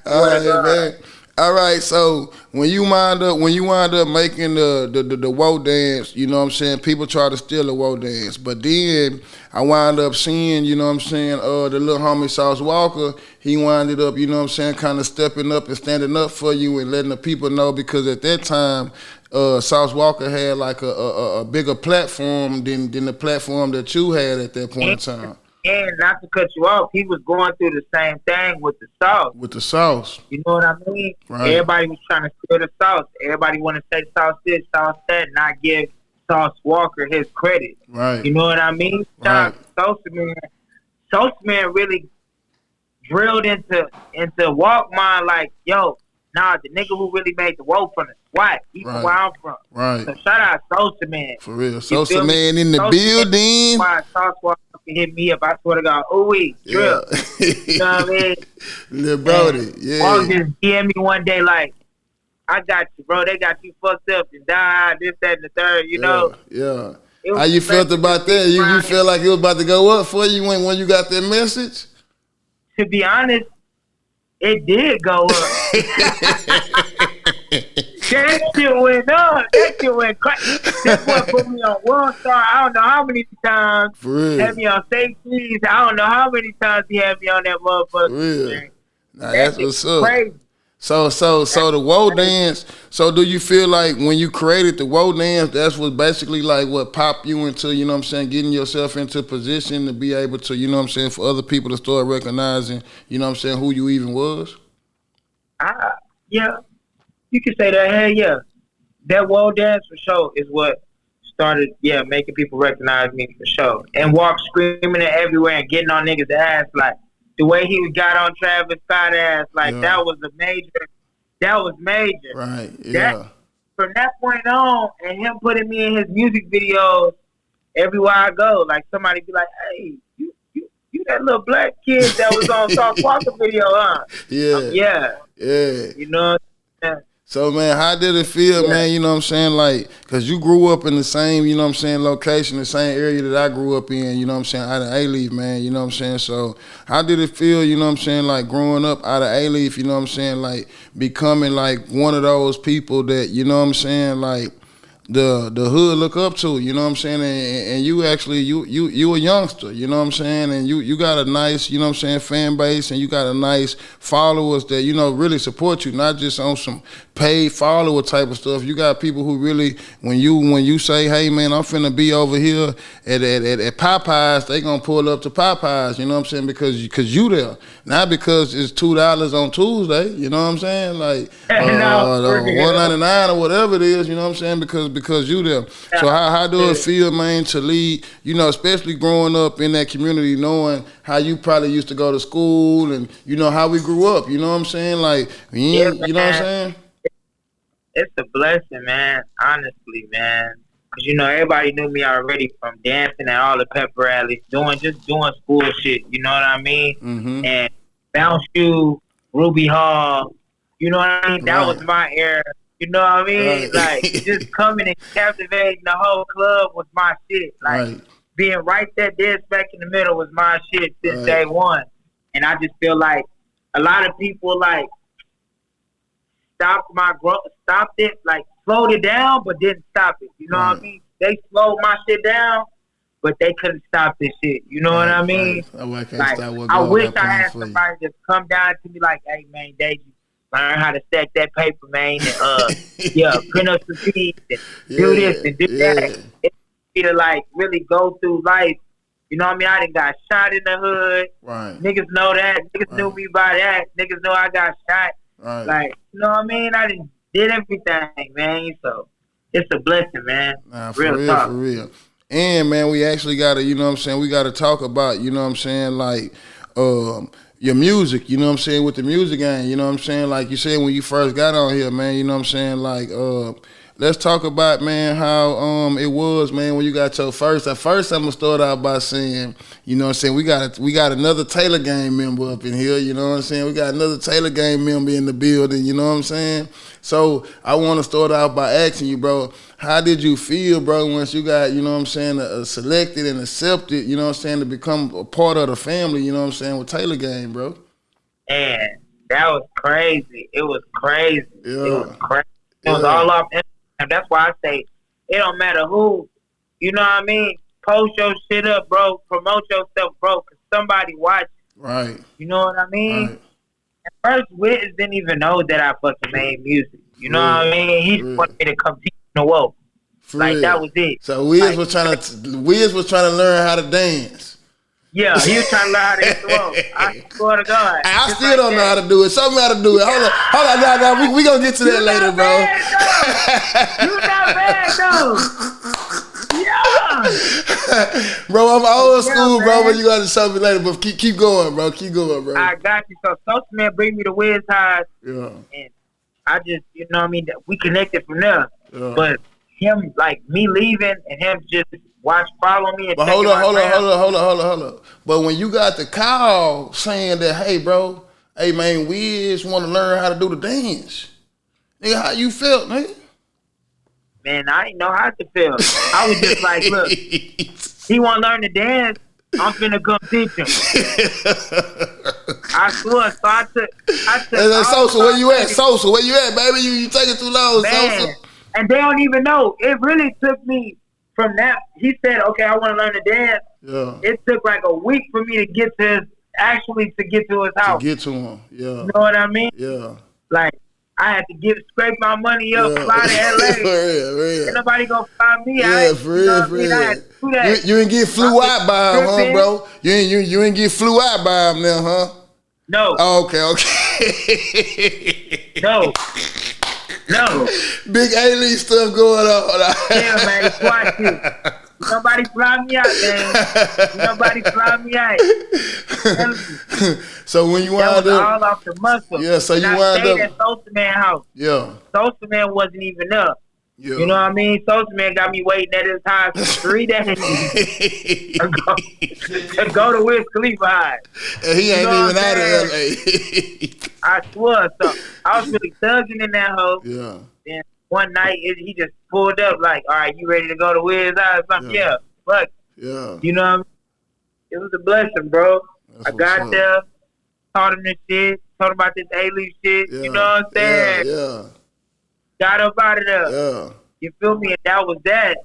All right, man. All right, so when you wind up making the woe dance, you know what I'm saying, people try to steal the woe dance. But then I wind up seeing, you know what I'm saying, the little homie Sauce Walker, he winded up, you know what I'm saying, kind of stepping up and standing up for you and letting the people know, because at that time, Sauce Walker had like a bigger platform than the platform that you had at that point in time. And not to cut you off, he was going through the same thing with the sauce. With the sauce. You know what I mean? Right. Everybody was trying to steal the sauce. Everybody want to say sauce this, sauce that, not give Sauce Walker his credit. Right. You know what I mean? Right. Sosa Man really drilled into Walkman like, yo, nah, the nigga who really made the woe from the SWAT, even where I'm from. Right. So shout out Sosa Man. For real. Sosa Man in the building. Why Sauce Walker hit me up, I swear to God, drill. You know what I mean? Little Brody, yeah. Walk just DM me one day like, I got you, bro. They got you fucked up and died, this, that, and the third, you know? Yeah. How you felt about that? You feel like it was about to go up for you when you got that message? To be honest, it did go up. That shit went up. That shit went crazy. That boy put me on World Star. I don't know how many times. For real. Had me on safeties. I don't know how many times he had me on that motherfucker. For real. Nah, that's what's up. Crazy. So the Woe dance. So do you feel like when you created the Woe dance, that's what basically like what popped you into, you know what I'm saying, getting yourself into position to be able to, you know what I'm saying, for other people to start recognizing, you know what I'm saying, who you even was? Yeah, you can say that. Hey, yeah, that wall dance for sure is what started, making people recognize me for sure. And walk screaming it everywhere and getting on niggas' ass. Like, the way he got on Travis Scott ass, like, Yeah. that was major. Right, yeah. That, from that point on, and him putting me in his music videos everywhere I go, like, somebody be like, hey, you that little black kid that was on South Walker video, huh? Yeah. You know what I'm saying? So, man, how did it feel, man, you know what I'm saying, like, because you grew up in the same, you know what I'm saying, location, the same area that I grew up in, you know what I'm saying, out of A-Leaf, man, you know what I'm saying, so how did it feel, you know what I'm saying, like, growing up out of A-Leaf, you know what I'm saying, like, becoming, like, one of those people that, you know what I'm saying, like, the hood look up to, you know what I'm saying, and you actually, you a youngster, you know what I'm saying, and you got a nice, you know what I'm saying, fan base, and you got a nice followers that, you know, really support you, not just on some paid follower type of stuff. You got people who really, when you say, hey man, I'm finna be over here at Popeyes, they gonna pull up to Popeyes, you know what I'm saying, because you there, not because it's $2 on Tuesday, you know what I'm saying, like $1.99 or whatever it is, you know what I'm saying, because you there. So how do it feel, man, to lead, you know, especially growing up in that community, knowing how you probably used to go to school and, you know, how we grew up, you know what I'm saying, like, you know what I'm saying? It's a blessing, man, honestly, man. Because, you know, everybody knew me already from dancing at all the pep rallies, doing school shit, you know what I mean? Mm-hmm. And Bounce You, Ruby Hall, you know what I mean? That was my era, you know what I mean? Right. Like, just coming and captivating the whole club was my shit. Like, being right there, dead smack in the middle was my shit since day one. And I just feel like a lot of people, like, stopped it, like slowed it down, but didn't stop it. You know what I mean? They slowed my shit down, but they couldn't stop this shit. You know what I mean? I wish I had somebody to come down to me like, hey man, Deji, learn how to stack that paper, man, and print up some feeds and do this and do that. It's me to like really go through life. You know what I mean? I done got shot in the hood. Right. Niggas know that. Niggas knew me by that. Niggas know I got shot. Right. Like, you know what I mean? I did everything, man. So it's a blessing, man. Nah, for real. And man, we actually gotta, you know what I'm saying, we gotta talk about, you know what I'm saying, like your music, you know what I'm saying, with the music game, you know what I'm saying? Like you said when you first got on here, man, you know what I'm saying, like let's talk about, man, how it was, man, when you got your first. At first, I'm gonna start out by saying, you know what I'm saying, we got another Taylor Gang member up in here, you know what I'm saying? We got another Taylor Gang member in the building, you know what I'm saying? So I want to start out by asking you, bro, how did you feel, bro, once you got, you know what I'm saying, selected and accepted, you know what I'm saying, to become a part of the family, you know what I'm saying, with Taylor Gang, bro? Man, that was crazy. It was crazy. Yeah. It was crazy. It was all off. That's why I say it don't matter who, you know what I mean? Post your shit up, bro. Promote yourself, bro, because somebody watching. Right. You know what I mean? Right. At first, Wiz didn't even know that I fucking made music. You know what I mean? He just wanted me to come teach him the woke. Like, that was it. So Wiz was trying to learn how to dance. Yeah, he was trying to learn how to hit the rope. I swear to God. I still don't know how to do it. Show me how to do it. Hold on. Now, we gonna get to that later, bro. You not bad, though. Yeah. Bro, I'm old school, bro, but you gotta show me later. But keep going, bro. Keep going, bro. I got you. So Social Man bring me to Wiz Highs. Yeah. And I just, you know what I mean? We connected from there. Yeah. But him, like, me leaving and him just follow me. And but hold on. But when you got the call saying that, hey, bro, hey, man, Wiz want to learn how to do the dance. Nigga, how you felt, nigga? Man, I didn't know how to feel. I was just like, look, he want to learn to dance. I'm finna come teach him. I swear. So I took Sosa, where you at? Sosa, where you at, baby? You taking too long, man. Sosa. And they don't even know. It really took me from that. He said, okay, I want to learn to dance. Yeah. It took like a week for me to get to his house. To get to him, yeah. You know what I mean? Yeah. Like I had to scrape my money up, fly to LA. For real. Ain't nobody gonna fly me. Yeah, for real, for real. I had to do that. You ain't get flew out by him, huh, bro? You ain't get flew out by him now, huh? No. Oh, okay. No. Big A-League stuff going on. Yeah, man. Watch it. Nobody fly me out, man. Nobody fly me out. So when you wound that was up, all off the muscle. Yeah, so and you I wound stayed up at Sosa Man house. Yeah. Sosa Man wasn't even up. Yeah. You know what I mean? Sosa Man got me waiting at his house for 3 days to go to Wiz Khalifa High. And he ain't even out of LA. I swear. So I was really thugging in that house. Yeah. Then one night he just pulled up like, all right, you ready to go to Wiz High or something? Yeah. Fuck. Yeah. You know what I mean? It was a blessing, bro. I got there, taught him this shit, told him about this A-League shit. Yeah. You know what I'm saying? Yeah. Got up out of there. Yeah. You feel me? And that was that.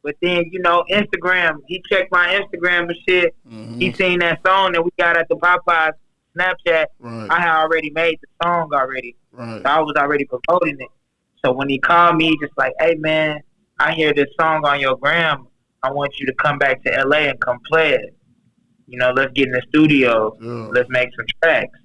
But then, you know, Instagram, he checked my Instagram and shit. Mm-hmm. He seen that song that we got at the Popeyes Snapchat. Right. I had already made the song already. Right. So I was already promoting it. So when he called me, just like, hey, man, I hear this song on your gram. I want you to come back to LA and come play it. You know, let's get in the studio. Yeah. Let's make some tracks.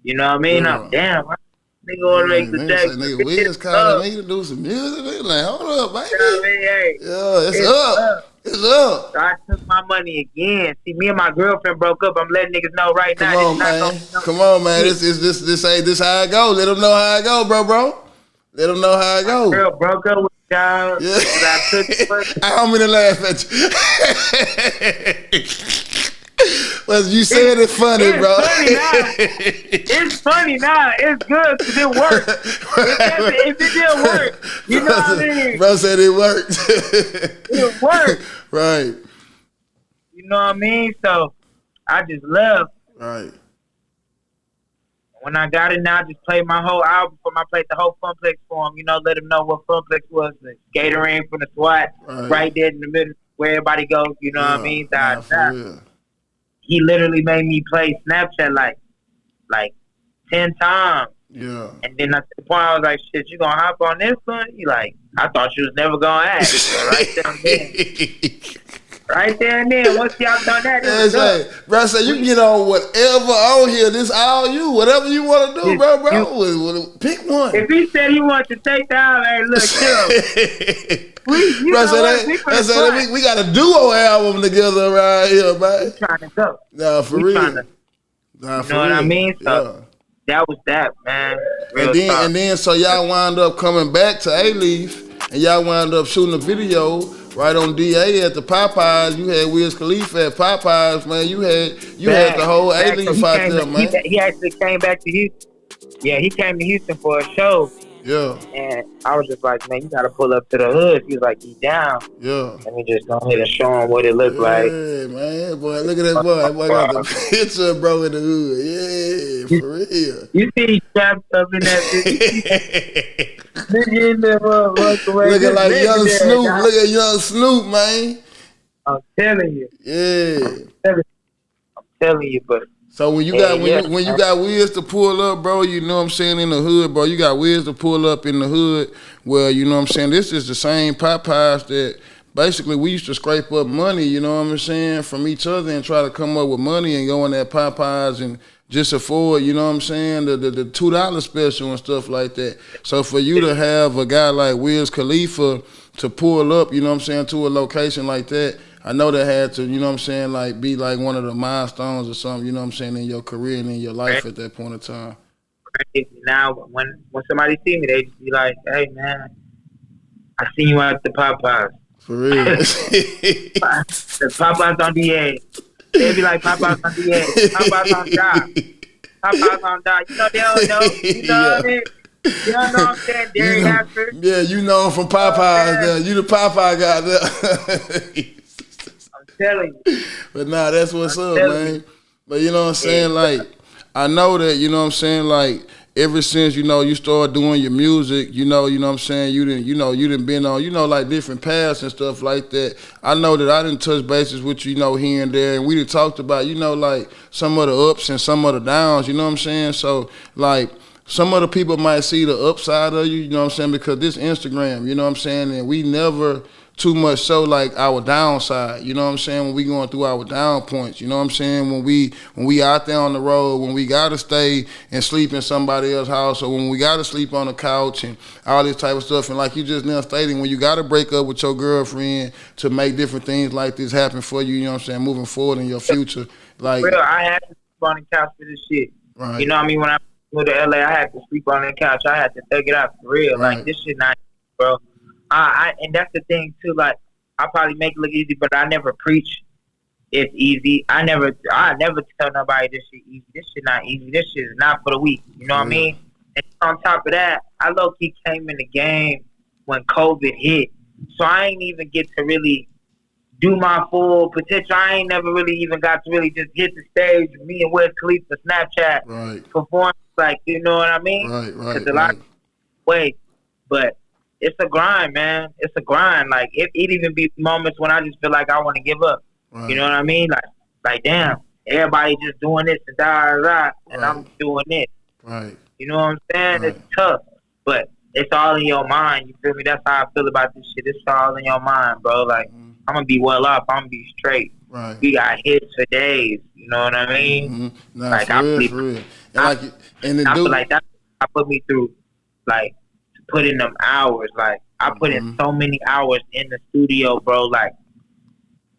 You know what I mean? Yeah. I'm damn. Nigga want to make the tracks. Nigga, Wiz calling me to do some music. They like, hold up, baby. You know what I mean? Hey, yeah, it's up. It's up. So I took my money again. See, me and my girlfriend broke up. I'm letting niggas know right now. Come on, man. This how I go. Let them know how I go, bro. Let them know how I go. My girl broke up with y'all. Yeah. I took I don't mean to laugh at you. Well, you said it's funny, bro. It's funny now. It's good because it worked. If it didn't work, you know what I mean? Bro said it worked. It worked. Right. You know what I mean? So I just left. Right. When I got in there, I just played my whole album for him. I played the whole Funplex for him. You know, let him know what Funplex was. The skater ring from the SWAT, right there in the middle where everybody goes. You know what I mean? He literally made me play Snapchat like 10 times. Yeah. And then at the point I was like, shit, you gonna hop on this one? He like, I thought you was never gonna ask. Right there and then. Right there and then. Once y'all done that, it was like, bro, say you can get on whatever on here. This all you. Whatever you want to do, bro. Pick one. If he said he wanted to take the album, hey, look, chill. We got a duo album together around here, man. We trying to go. Nah, for real. You know what I mean? So that was that, man. And then so y'all wound up coming back to A-Leaf, and y'all wound up shooting a video right on DA at the Popeyes. You had Wiz Khalifa at Popeyes, man. You had the whole A-Leaf out there, man. He actually came back to Houston. Yeah, he came to Houston for a show. Yeah. And I was just like, man, you gotta pull up to the hood. He was like, he's down. Yeah. Let me just go ahead and show him what it looked like. Yeah, man. Boy, look at that boy. That boy got the picture, bro, in the hood. Yeah, for real. You see he trapped up in that nigga in there, looking like young Snoop. Look at young Snoop, man. I'm telling you. Yeah. I'm telling you, but so when you got Wiz to pull up, bro, you know what I'm saying, in the hood, bro, you got Wiz to pull up in the hood. Well, you know what I'm saying, this is the same Popeyes that basically we used to scrape up money, you know what I'm saying, from each other and try to come up with money and go in that Popeyes and just afford, you know what I'm saying, the $2 special and stuff like that. So for you to have a guy like Wiz Khalifa to pull up, you know what I'm saying, to a location like that, I know that had to, you know what I'm saying, like be like one of the milestones or something, you know what I'm saying, in your career and in your life at that point in time. Now, when somebody see me, they just be like, hey, man, I seen you at the Popeyes. For real. The Popeyes on DA. They be like, Popeyes on DA. Popeyes on job. Popeyes on job. You know, they don't know. You know what I mean? You know what I'm saying? Dairy After. Yeah, you know him from Popeyes there. You the Popeye guy there. Telling you. But nah, that's what's up, man. But you know what I'm saying, like, I know that, you know what I'm saying, like, ever since, you know, you started doing your music, you know what I'm saying, you didn't been on, you know, like different paths and stuff like that. I know that I didn't touch bases with you, you know, here and there, and we done talked about, you know, like some of the ups and some of the downs, you know what I'm saying? So, like, some other people might see the upside of you, you know what I'm saying, because this Instagram, you know what I'm saying, and we never too much so like our downside, you know what I'm saying, when we going through our down points, you know what I'm saying, when we out there on the road, when we gotta stay and sleep in somebody else's house, or when we gotta sleep on the couch and all this type of stuff. And like you just now stating, when you gotta break up with your girlfriend to make different things like this happen for you, you know what I'm saying, moving forward in your future. Like, real, I had to sleep on the couch for this shit. right. You know what I mean? When I moved to LA, I had to sleep on the couch. I had to thug it out for real. Right. Like, this shit not easy, bro. And that's the thing too. Like, I probably make it look easy, but I never preach it's easy. I never tell nobody this shit easy. This shit not easy. This shit is not for the weak. You know what I mean? And on top of that, I low key came in the game when COVID hit, so I ain't even get to really do my full potential. I ain't never really even got to really just hit the stage. Me and Wiz Khalifa Snapchat perform, like, you know what I mean? Right. Because a lot of ways, but it's a grind, man. It's a grind. Like, it even be moments when I just feel like I want to give up. Right. You know what I mean? Like damn, everybody just doing this and and I'm doing this. Right. You know what I'm saying? It's tough, but it's all in your mind. You feel me? That's how I feel about this shit. It's all in your mind, bro. Like, I'm gonna be well off. I'm gonna be straight. Right. We got hits for days. You know what I mean? Nah, like, for real. And I feel like that I put me through, like, to put in them hours. Like, I put in so many hours in the studio, bro. Like,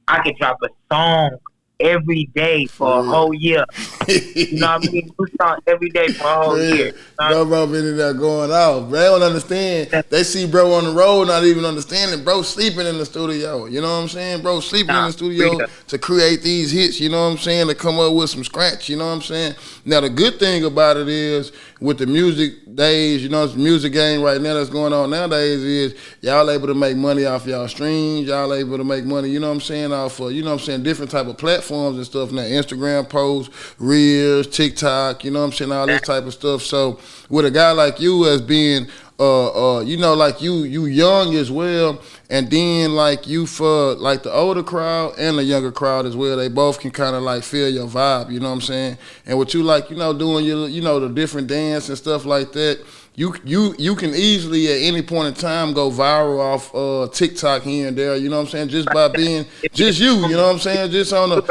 I could drop a song every day for a whole year. You know what I mean? New song every day for a whole year. Bro been there going out. Bro, they don't understand. They see bro on the road, not even understanding. Bro sleeping in the studio. You know what I'm saying? Bro sleeping in the studio to create these hits, you know what I'm saying? To come up with some scratch, you know what I'm saying? Now, the good thing about it is, with the music days, you know, it's music game right now that's going on nowadays, is y'all able to make money off y'all streams. Y'all able to make money, you know what I'm saying, off of, you know what I'm saying, different type of platforms and stuff now. Instagram posts, Reels, TikTok, you know what I'm saying, all this type of stuff. So with a guy like you as being, you know, like you young as well, and then like you for like the older crowd and the younger crowd as well, they both can kind of like feel your vibe, you know what I'm saying? And what you like, you know, doing your, you know, the different dance and stuff like that, you can easily at any point in time go viral off TikTok here and there, you know what I'm saying, just by being just you know what I'm saying, just on the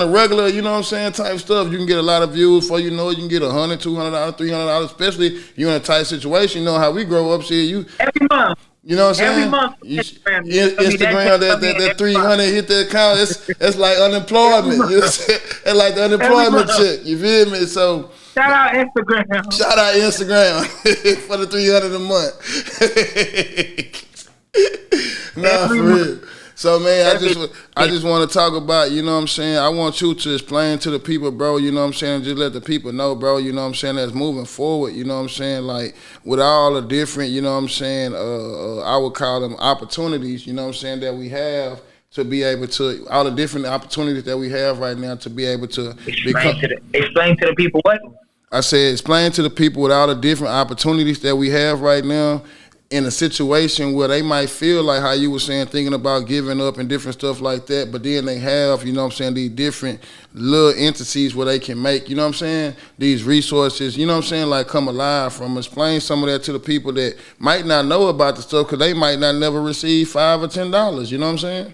regular, you know what I'm saying, type stuff. You can get a lot of views. Before you know it, you can get $100, $200, $300, especially if you're in a tight situation. You know how we grow up, shit, you every month. You know what I'm saying? Every month, Instagram, that 300 hit the account. It's like unemployment. You know what I'm saying? It's like the unemployment check. You feel me? So shout out Instagram. Shout out Instagram for the 300 a month. Nah, for real. So, man, I just want to talk about, you know what I'm saying, I want you to explain to the people, bro, you know what I'm saying, just let the people know, bro, you know what I'm saying, that's moving forward, you know what I'm saying, like, with all the different, you know what I'm saying, I would call them opportunities, you know what I'm saying, that we have to be able to, all the different opportunities that we have right now to be able to explain to the people what? I said, explain to the people with all the different opportunities that we have right now, in a situation where they might feel like how you were saying, thinking about giving up and different stuff like that, but then they have, you know what I'm saying, these different little entities where they can make, you know what I'm saying, these resources, you know what I'm saying, like come alive from. Explain some of that to the people that might not know about the stuff because they might not never receive $5 or $10, you know what I'm saying?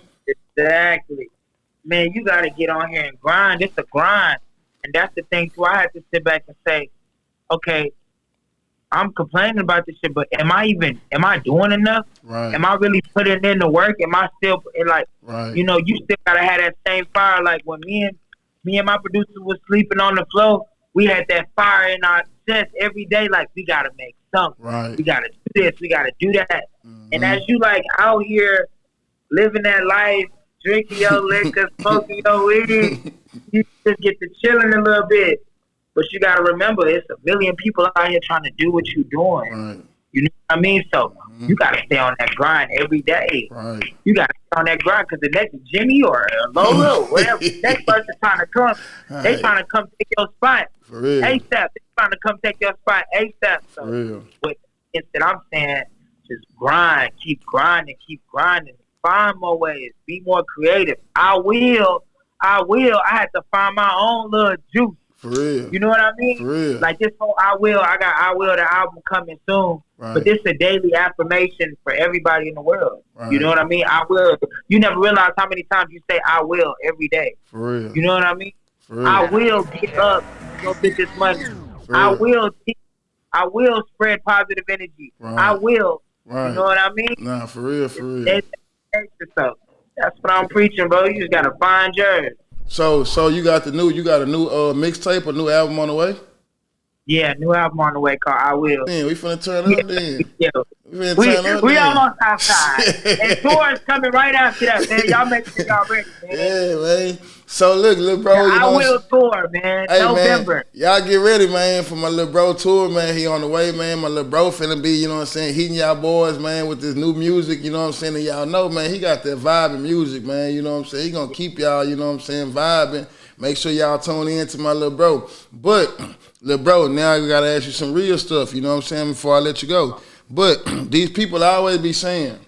Exactly. Man, you got to get on here and grind. It's a grind. And that's the thing, too. I had to sit back and say, okay, I'm complaining about this shit, but am I doing enough? Right. Am I really putting in the work? Am I still, like, you know, you still got to have that same fire. Like, when me and my producer was sleeping on the floor, we had that fire in our chest every day. Like, we got to make something. Right. We got to do this. We got to do that. Mm-hmm. And as you, like, out here living that life, drinking your liquor, smoking your weed, you just get to chilling a little bit. But you got to remember, it's a million people out here trying to do what you're doing. Right. You know what I mean? So you got to stay on that grind every day. Right. You got to stay on that grind because the next Jimmy or Lola, whatever, next person trying to come, they trying to come take your spot. For real. ASAP. They trying to come take your spot ASAP. So for real. With instead, I'm saying just grind, keep grinding, find more ways, be more creative. I will. I had to find my own little juice. For real. You know what I mean? For real. Like this whole I got I Will, the album coming soon. Right. But this is a daily affirmation for everybody in the world. Right. You know what I mean? I will. You never realize how many times you say I will every day. For real. You know what I mean? For real. I will get up and go get this money. For I real. will teach. I will spread positive energy. Right. I will. Right. You know what I mean? Nah, for real, for real. So that's what I'm preaching, bro. You just gotta find yours. So you got a new mixtape, a new album on the way? Yeah, new album on the way called I Will. Man, we finna turn up then. Yeah. We almost outside. And tour is coming right after that, man. Y'all make sure y'all ready, man. Yeah, man. So look, little bro, you know I Will tour, man. Hey, November. Man, y'all get ready, man, for my little bro tour, man. He on the way, man. My little bro finna be, you know what I'm saying, hitting y'all boys, man, with this new music, you know what I'm saying? And y'all know, man, he got that vibing music, man, you know what I'm saying? He gonna keep y'all, you know what I'm saying, vibing. Make sure y'all tune in to my little bro. But, little bro, now I gotta ask you some real stuff, you know what I'm saying, before I let you go. But these people always be saying,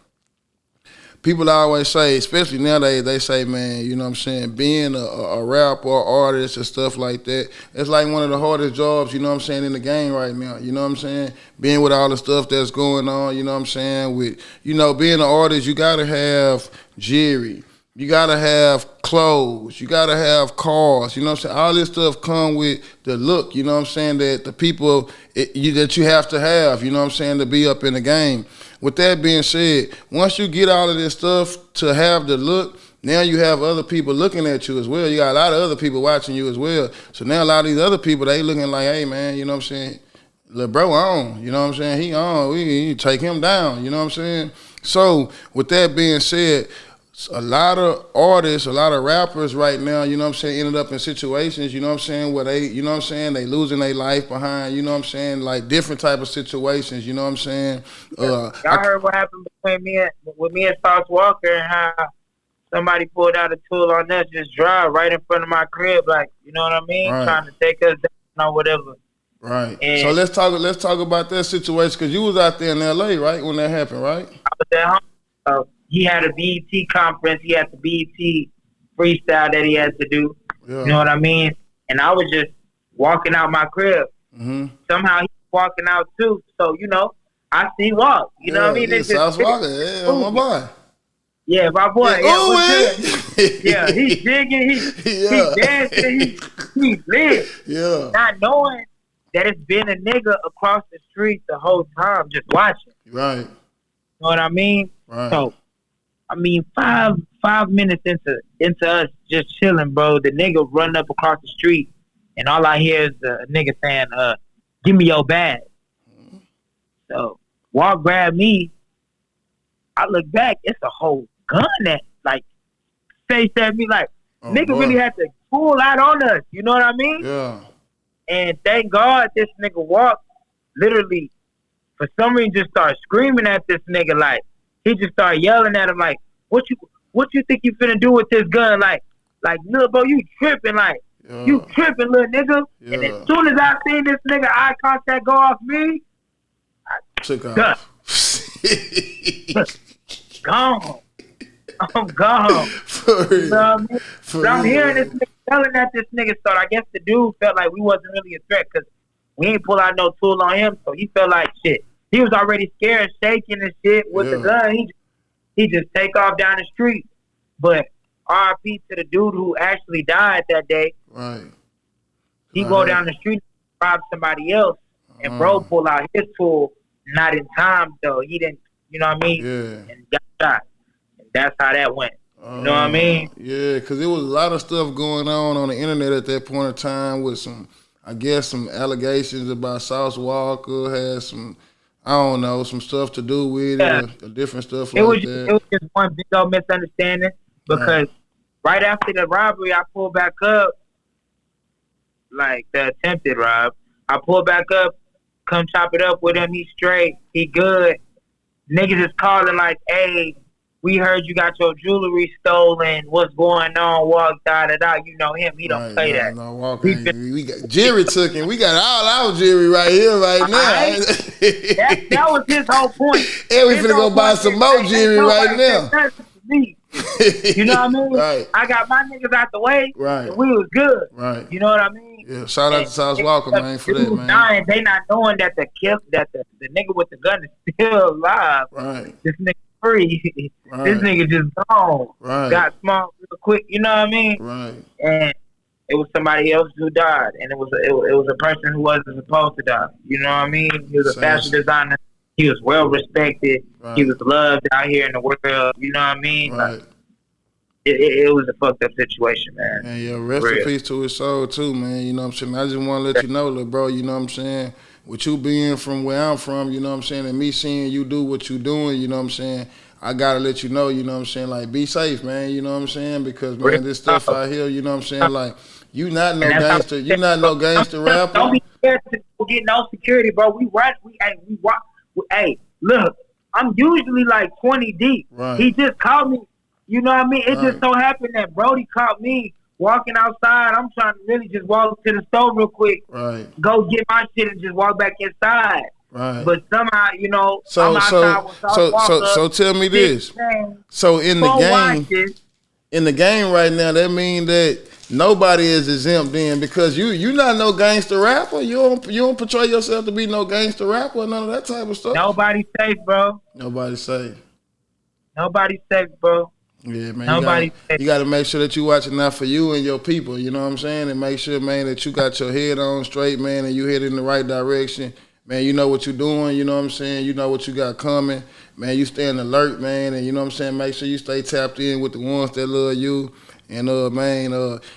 people always say, especially nowadays, they say, man, you know what I'm saying, being a rapper or artist and stuff like that, it's like one of the hardest jobs, you know what I'm saying, in the game right now, you know what I'm saying? Being with all the stuff that's going on, you know what I'm saying, with, you know, being an artist, you gotta have jewelry. You gotta have clothes. You gotta have cars. You know what I'm saying? All this stuff come with the look. You know what I'm saying? That the people that you have to have. You know what I'm saying? To be up in the game. With that being said, once you get all of this stuff to have the look, now you have other people looking at you as well. You got a lot of other people watching you as well. So now a lot of these other people, they looking like, hey man, you know what I'm saying? Lil' bro on. You know what I'm saying? He on. We take him down. You know what I'm saying? So with that being said, a lot of artists, a lot of rappers right now, you know what I'm saying, ended up in situations, you know what I'm saying, where they, you know what I'm saying, they losing their life behind, you know what I'm saying, like different type of situations, you know what I'm saying. Y'all heard what happened between me and Sauce Walker and how somebody pulled out a tool on us, just drive right in front of my crib, like, you know what I mean, right. Trying to take us down or whatever. Right. And so let's talk about that situation, because you was out there in L.A., right, when that happened, right? I was at home. He had a BET conference. He had the BET freestyle that he had to do. Yeah. You know what I mean? And I was just walking out my crib. Mm-hmm. Somehow he was walking out too. So, you know, I see walk. You know what I mean? Yeah, South Walker. Yeah, my boy. Yeah, my boy. Yeah, he's digging. He's dancing. He's lit. Yeah. Not knowing that it's been a nigga across the street the whole time just watching. Right. You know what I mean? Right. So, I mean, 5 minutes into us just chilling, bro, the nigga run up across the street, and all I hear is a nigga saying, "Give me your bag." Mm-hmm. So Walk grab me. I look back, it's a whole gun that like faced at me, like nigga boy. Really had to pull out on us. You know what I mean? Yeah. And thank God this nigga Walk literally for some reason just started screaming at this nigga like. He just started yelling at him like, "What you think you finna do with this gun?" Like, little bro, you tripping? Like, you tripping, little nigga? Yeah. And as soon as I seen this nigga eye contact go off me, I took off. Gone. I'm gone. For real. You know what I mean? So I'm hearing this nigga yelling at this nigga. So I guess the dude felt like we wasn't really a threat because we ain't pull out no tool on him. So he felt like shit. He was already scared, shaking and shit with the gun. He just take off down the street. But RIP to the dude who actually died that day. Right. He go down the street, rob somebody else, and bro pull out his tool. Not in time though. He didn't. You know what I mean? Yeah. And got shot. And that's how that went. You know what I mean? Yeah, because there was a lot of stuff going on the internet at that point in time with some allegations about Sauce Walker had some. I don't know, some stuff to do with it, or different stuff like that. It was just one big old misunderstanding because right after the robbery, I pulled back up, like the attempted rob. I pulled back up, come chop it up with him. He straight, he good. Niggas is calling like, "Hey, we heard you got your jewelry stolen. What's going on?" Walk da. You know him. He don't play that. No, Walker. We got jewelry taken. We got all our jewelry right here, right now. That was his whole point. And we finna go buy some more jewelry right now. You know what I mean? Right. I got my niggas out the way. Right. And we was good. Right. You know what I mean? Yeah, shout out to Sauce Walker, man, for that, man. Dying, they not knowing that the nigga with the gun is still alive. Right. This nigga free. Right. This nigga just gone. Right. Got small real quick. You know what I mean? Right. And it was somebody else who died, and it was a person who wasn't supposed to die. You know what I mean? He was a fashion designer. He was well respected. Right. He was loved out here in the world. You know what I mean? Right. Like, it was a fucked up situation, man. And yeah, rest in peace to his soul too, man. You know what I'm saying? I just want to let you know, little bro, you know what I'm saying? With you being from where I'm from, you know what I'm saying, and me seeing you do what you doing, you know what I'm saying, I gotta let you know, you know what I'm saying, like be safe, man, you know what I'm saying? Because man, this stuff out here, you know what I'm saying, like you not no gangster, rapper. Don't be scared to get no security, bro. We watch. Hey, look, I'm usually like 20 deep. Right. He just called me. You know what I mean? It just so happened that Brody caught me walking outside. I'm trying to really just walk to the store real quick. Right. Go get my shit and just walk back inside. Right. But somehow, you know, so tell me this. So in the game right now, that means that nobody is exempt then, because you not no gangster rapper. You don't portray yourself to be no gangster rapper or none of that type of stuff. Nobody's safe, bro. Nobody's safe. Nobody's safe, bro. Yeah, man. You got to make sure that you watching out for you and your people. You know what I'm saying? And make sure, man, that you got your head on straight, man, and you head in the right direction. Man, you know what you're doing. You know what I'm saying? You know what you got coming. Man, you staying alert, man, and you know what I'm saying? Make sure you stay tapped in with the ones that love you. And, man,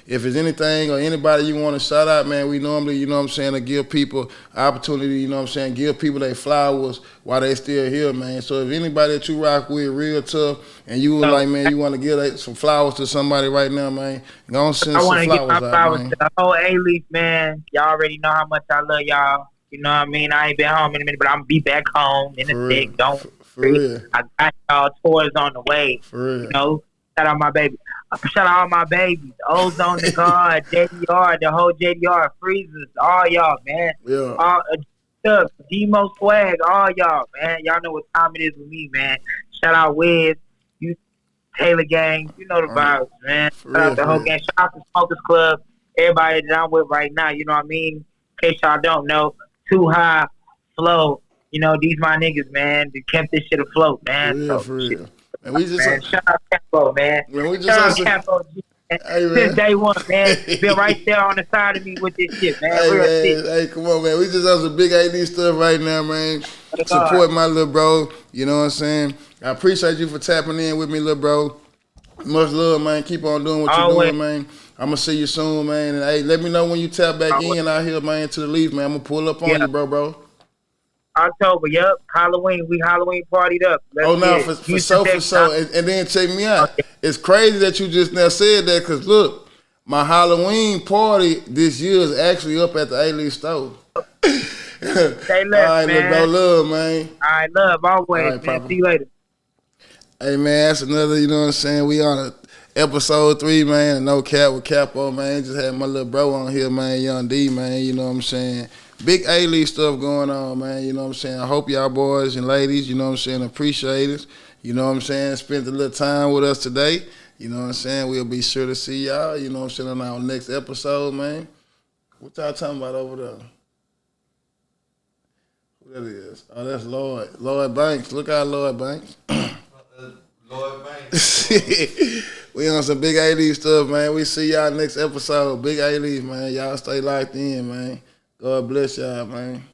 if there's anything or anybody you want to shout out, man, we normally, you know what I'm saying, to give people opportunity, you know what I'm saying, give people their flowers while they still here, man. So if anybody that you rock with real tough and you were like, man, you want to give some flowers to somebody right now, man, go and send some flowers out, man. I want to give my flowers to the whole A-Leaf, man. Y'all already know how much I love y'all. You know what I mean? I ain't been home in a minute, but I'm going to be back home in a sec. Don't worry. I got y'all tours on the way. For real. You know, shout out my baby. Shout out all my babies. Ozone the God, JDR, the whole JDR, Freezers, all y'all, man. Yeah. All stuff, Demo Swag, all y'all, man. Y'all know what time it is with me, man. Shout out Wiz, you Taylor Gang, you know the vibes, man. Shout out the whole gang. Shout out to Smokers Club, everybody that I'm with right now, you know what I mean? In case y'all don't know, Too High, Flow, you know, these my niggas, man. They kept this shit afloat, man. For real. And we just shout out Capo, man. Shout out Capo, man. Hey, man. Since day one, man. Been right there on the side of me with this shit, man. Hey, real man. shit. Hey, come on, man. We just have some big AD stuff right now, man. Support my little bro. You know what I'm saying? I appreciate you for tapping in with me, little bro. Much love, man. Keep on doing what you're doing, man. I'm going to see you soon, man. And, hey, let me know when you tap back in out here, man, to the Leaf, man. I'm going to pull up on you, bro. October, yep. Halloween. We Halloween partied up. For sure. And then check me out. Okay. It's crazy that you just now said that, because look, my Halloween party this year is actually up at the A-Leaf store. Stay left, all right, man. Bro, love, man. All right, love, always, right, man. See you later. Hey, man, that's another, you know what I'm saying, we on episode 3, man, No Cap with Capo, man. Just had my little bro on here, man, Young D, man, you know what I'm saying. Big A-Leaf stuff going on, man, you know what I'm saying. I hope y'all boys and ladies, you know what I'm saying, appreciate us. You know what I'm saying, spent a little time with us today. You know what I'm saying, we'll be sure to see y'all, you know what I'm saying, on our next episode, man. What y'all talking about over there? Who that is? Oh, that's Lloyd. Lloyd Banks. Look out, Lloyd Banks. Lloyd Banks. We on some big A-Leaf stuff, man. We see y'all next episode. Big A-Leaf, man. Y'all stay locked in, man. God bless y'all, man.